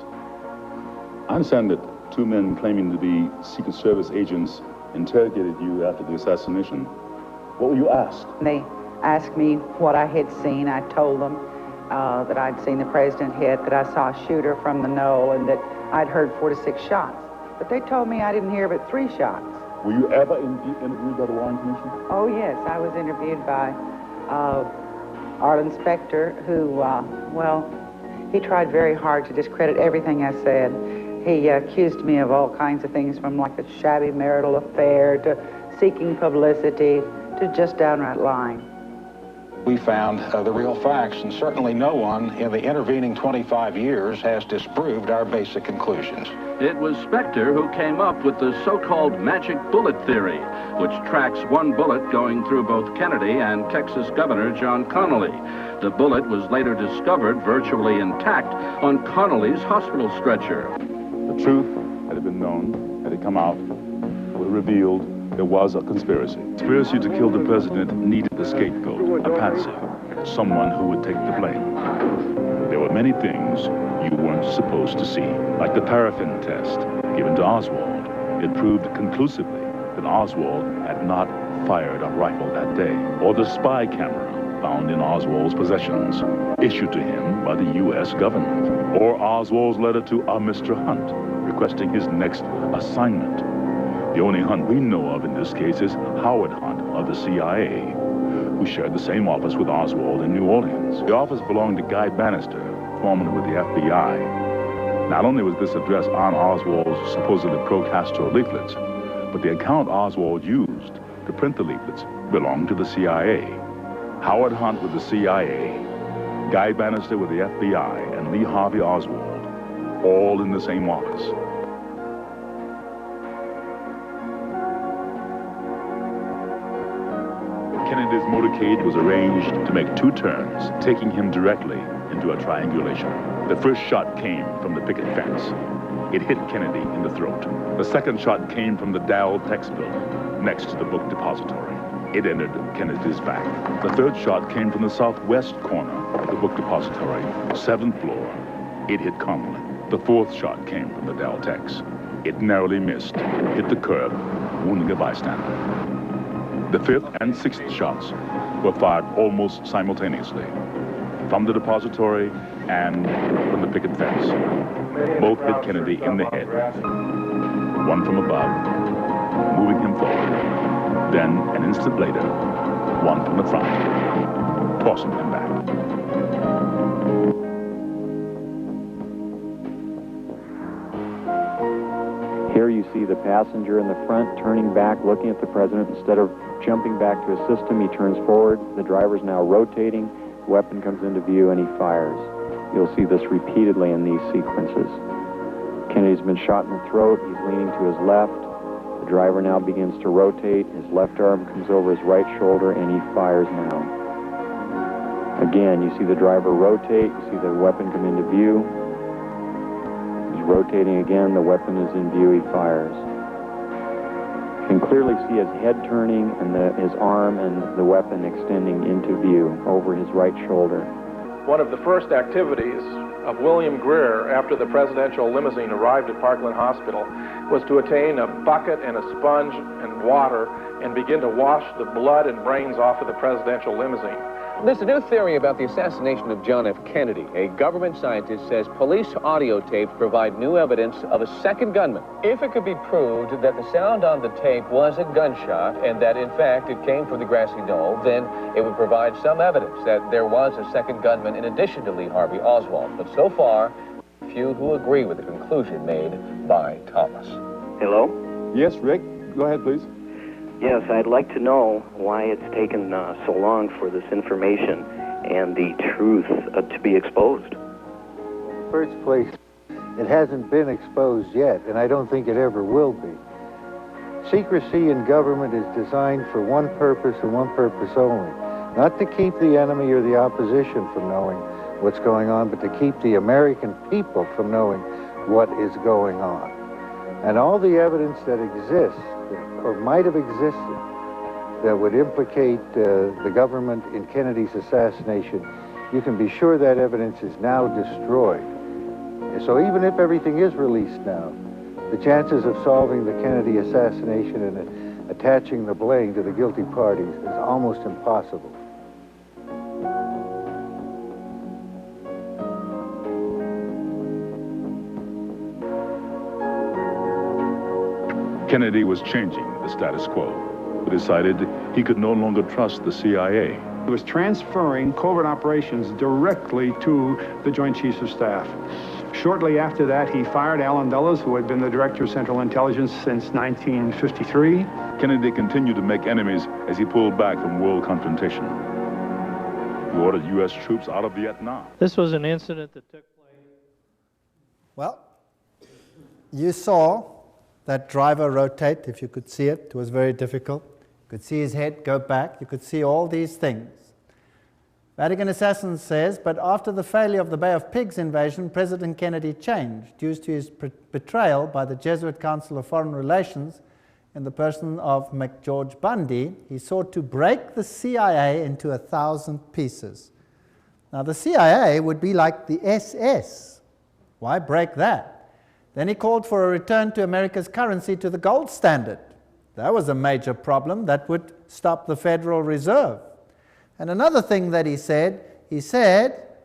I understand that 2 men claiming to be Secret Service agents interrogated you after the assassination. What were you asked? They asked me what I had seen. I told them that I'd seen the president hit, that I saw a shooter from the knoll, and that I'd heard 4 to 6 shots. But they told me I didn't hear but 3 shots. Were you ever interviewed by the Warren Commission? Oh, yes. I was interviewed by Arlen Specter, who, well, he tried very hard to discredit everything I said. He accused me of all kinds of things, from like a shabby marital affair to seeking publicity to just downright lying. We found the real facts, and certainly no one in the intervening 25 years has disproved our basic conclusions. It was Specter who came up with the so-called magic bullet theory, which tracks one bullet going through both Kennedy and Texas Governor John Connally. The bullet was later discovered virtually intact on Connally's hospital stretcher. The truth, had it been known, had it come out, would have revealed there was a conspiracy. The conspiracy to kill the president needed a scapegoat, a patsy, someone who would take the blame. There were many things you weren't supposed to see, like the paraffin test given to Oswald. It proved conclusively that Oswald had not fired a rifle that day, or the spy camera found in Oswald's possessions, issued to him by the U.S. government, or Oswald's letter to a Mr. Hunt requesting his next assignment. The only Hunt we know of in this case is Howard Hunt of the CIA, who shared the same office with Oswald in New Orleans. The office belonged to Guy Bannister, foreman with the FBI. Not only was this address on Oswald's supposedly pro-Castro leaflets, but the account Oswald used to print the leaflets belonged to the CIA. Howard Hunt with the CIA, Guy Bannister with the FBI, and Lee Harvey Oswald, all in the same office. Kennedy's motorcade was arranged to make 2 turns, taking him directly into a triangulation. The first shot came from the picket fence. It hit Kennedy in the throat. The second shot came from the Dow Tex building, next to the book depository. It entered Kennedy's back. The third shot came from the southwest corner of the book depository, 7th floor. It hit Connally. The fourth shot came from the Dow Tex. It narrowly missed, hit the curb, wounding a bystander. The 5th and 6th shots were fired almost simultaneously, from the depository and from the picket fence. Both hit Kennedy in the head, one from above, moving him forward. Then, an instant later, one from the front, tossing him back. Here you see the passenger in the front turning back, looking at the president. Instead of jumping back to assist him, he turns forward. The driver's now rotating. The weapon comes into view and he fires. You'll see this repeatedly in these sequences. Kennedy's been shot in the throat. He's leaning to his left. The driver now begins to rotate. His left arm comes over his right shoulder and he fires now. Again, you see the driver rotate. You see the weapon come into view. He's rotating again. The weapon is in view. He fires. You can clearly see his head turning and his arm and the weapon extending into view over his right shoulder. One of the first activities of William Greer after the presidential limousine arrived at Parkland Hospital was to attain a bucket and a sponge and water and begin to wash the blood and brains off of the presidential limousine. There's a new theory about the assassination of John F. Kennedy. A government scientist says police audio tapes provide new evidence of a second gunman. If it could be proved that the sound on the tape was a gunshot and that, in fact, it came from the grassy knoll, then it would provide some evidence that there was a second gunman in addition to Lee Harvey Oswald. But so far, few who agree with the conclusion made by Thomas. Hello? Yes, Rick. Go ahead, please. Yes, I'd like to know why it's taken so long for this information and the truth to be exposed. First place, it hasn't been exposed yet, and I don't think it ever will be. Secrecy in government is designed for one purpose and one purpose only. Not to keep the enemy or the opposition from knowing what's going on, but to keep the American people from knowing what is going on. And all the evidence that exists, or might have existed, that would implicate the government in Kennedy's assassination, you can be sure that evidence is now destroyed. So even if everything is released now, the chances of solving the Kennedy assassination and attaching the blame to the guilty parties is almost impossible. Kennedy was changing the status quo. He decided he could no longer trust the CIA. He was transferring covert operations directly to the Joint Chiefs of Staff. Shortly after that, he fired Allen Dulles, who had been the Director of Central Intelligence since 1953. Kennedy continued to make enemies as he pulled back from world confrontation. He ordered U.S. troops out of Vietnam. This was an incident that took place. Well, you saw that driver rotate, if you could see it. It was very difficult. You could see his head go back. You could see all these things. Vatican Assassin says, but after the failure of the Bay of Pigs invasion, President Kennedy changed due to his betrayal by the Jesuit Council of Foreign Relations in the person of McGeorge Bundy. He sought to break the CIA into 1,000 pieces. Now, the CIA would be like the SS. Why break that? Then he called for a return to America's currency to the gold standard. That was a major problem that would stop the Federal Reserve. And another thing that he said,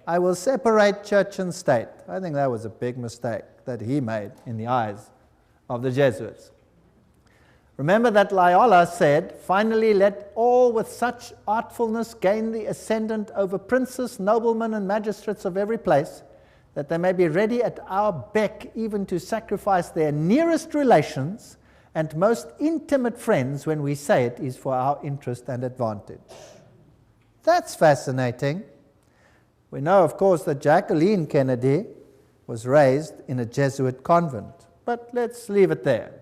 I will separate church and state. I think that was a big mistake that he made in the eyes of the Jesuits. Remember that Loyola said, finally let all with such artfulness gain the ascendant over princes, noblemen, and magistrates of every place, that they may be ready at our beck even to sacrifice their nearest relations and most intimate friends when we say it is for our interest and advantage. That's fascinating. We know, of course, that Jacqueline Kennedy was raised in a Jesuit convent, but let's leave it there.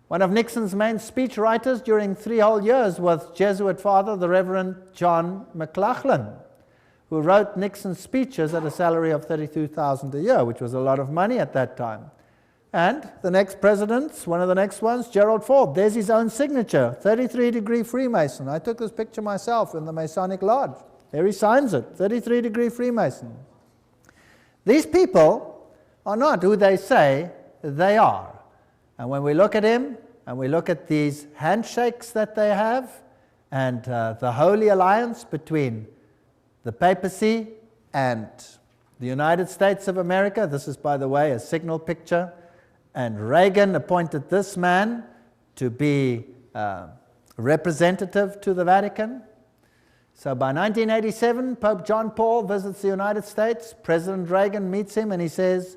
One of Nixon's main speechwriters during 3 whole years was Jesuit father, the Reverend John McLaughlin, who wrote Nixon's speeches at a salary of $32,000 a year, which was a lot of money at that time. And the next president, one of the next ones, Gerald Ford, there's his own signature, 33-degree Freemason. I took this picture myself in the Masonic Lodge. There he signs it, 33-degree Freemason. These people are not who they say they are. And when we look at him, and we look at these handshakes that they have, and the Holy Alliance between the papacy and the United States of America, this is, by the way, a signal picture, and Reagan appointed this man to be representative to the Vatican. So by 1987, Pope John Paul visits the United States. President Reagan meets him and he says,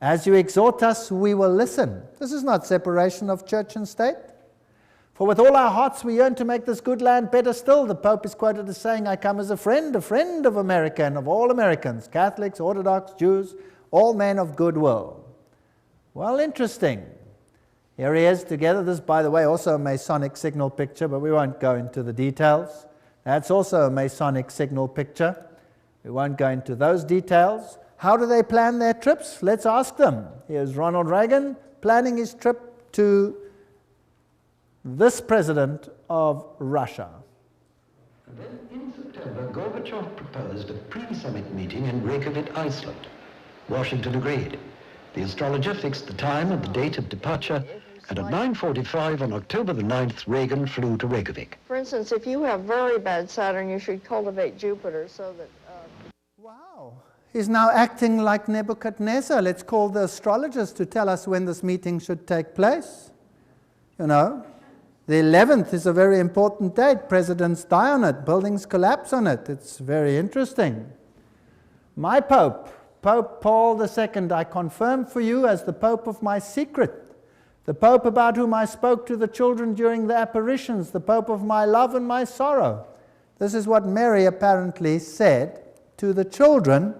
As you exhort us, we will listen. This is not separation of church and state. For with all our hearts we yearn to make this good land better still. The Pope is quoted as saying, I come as a friend of America and of all Americans, Catholics, Orthodox, Jews, all men of goodwill. Well, interesting. Here he is together. This, by the way, also a Masonic signal picture, but we won't go into the details. That's also a Masonic signal picture. We won't go into those details. How do they plan their trips? Let's ask them. Here's Ronald Reagan planning his trip to this president of Russia. And then in September, Gorbachev proposed a pre-summit meeting in Reykjavik, Iceland. Washington agreed. The astrologer fixed the time and the date of departure, and at 9:45 on October the 9th, Reagan flew to Reykjavik. For instance, if you have very bad Saturn, you should cultivate Jupiter so that... Wow. He's now acting like Nebuchadnezzar. Let's call the astrologers to tell us when this meeting should take place. You know, the 11th is a very important date. Presidents die on it. Buildings collapse on it. It's very interesting. My Pope, Pope Paul II, I confirm for you as the Pope of my secret, the Pope about whom I spoke to the children during the apparitions, the Pope of my love and my sorrow. This is what Mary apparently said to the children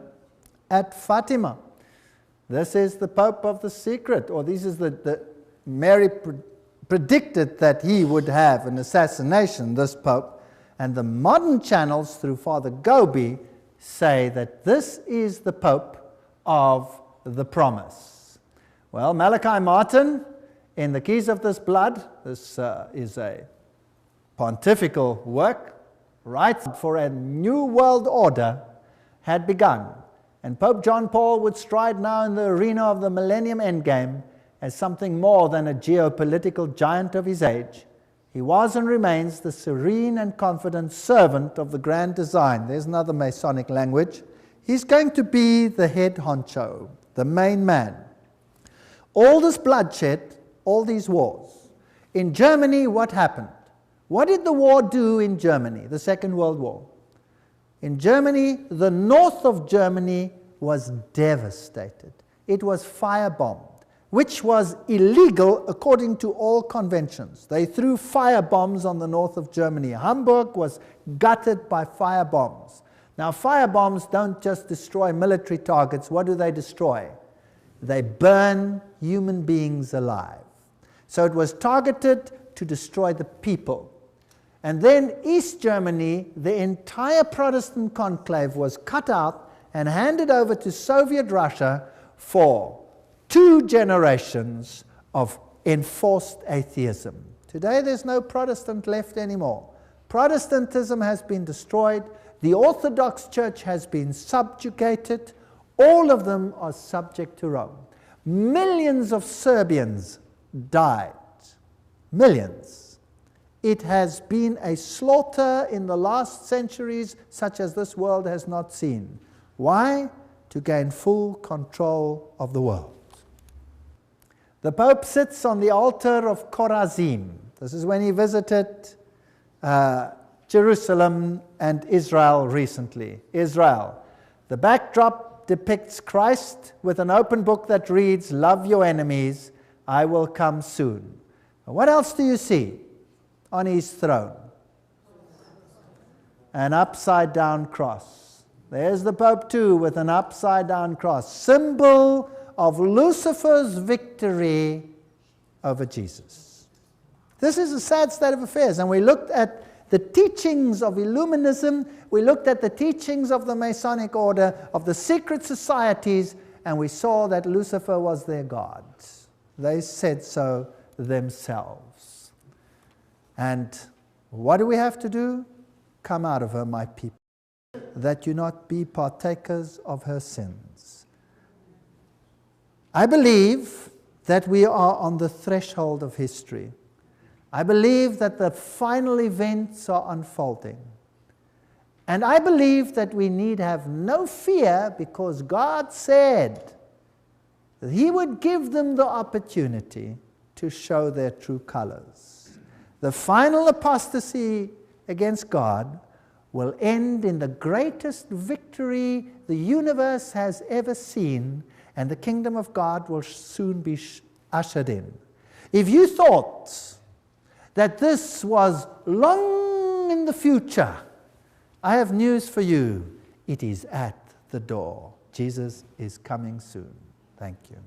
at Fatima. This is the Pope of the secret, or this is Mary predicted that he would have an assassination, this Pope, and the modern channels through Father Gobi say that this is the Pope of the promise. Well, Malachi Martin, in The Keys of This Blood, this is a pontifical work, writes for a new world order had begun. And Pope John Paul would stride now in the arena of the Millennium Endgame as something more than a geopolitical giant of his age. He was and remains the serene and confident servant of the grand design. There's another Masonic language. He's going to be the head honcho, the main man. All this bloodshed, all these wars. In Germany, what happened? What did the war do in Germany, the Second World War? In Germany, the north of Germany was devastated. It was firebombed, which was illegal according to all conventions. They threw firebombs on the north of Germany. Hamburg was gutted by firebombs. Now, firebombs don't just destroy military targets. What do they destroy? They burn human beings alive. So it was targeted to destroy the people. And then East Germany, the entire Protestant conclave was cut out and handed over to Soviet Russia for 2 generations of enforced atheism. Today there's no Protestant left anymore. Protestantism has been destroyed. The Orthodox Church has been subjugated. All of them are subject to Rome. Millions of Serbians died. Millions. It has been a slaughter in the last centuries such as this world has not seen. Why? To gain full control of the world. The Pope sits on the altar of Chorazim. This is when he visited Jerusalem and Israel recently. Israel. The backdrop depicts Christ with an open book that reads, "Love your enemies, I will come soon." What else do you see on his throne? An upside-down cross. There's the Pope too with an upside-down cross, symbol of Lucifer's victory over Jesus. This is a sad state of affairs, and we looked at the teachings of Illuminism, we looked at the teachings of the Masonic order, of the secret societies, and we saw that Lucifer was their god. They said so themselves. And what do we have to do? Come out of her, my people, that you not be partakers of her sins. I believe that we are on the threshold of history. I believe that the final events are unfolding. And I believe that we need have no fear, because God said that He would give them the opportunity to show their true colors. The final apostasy against God will end in the greatest victory the universe has ever seen, and the kingdom of God will soon be ushered in. If you thought that this was long in the future, I have news for you. It is at the door. Jesus is coming soon. Thank you.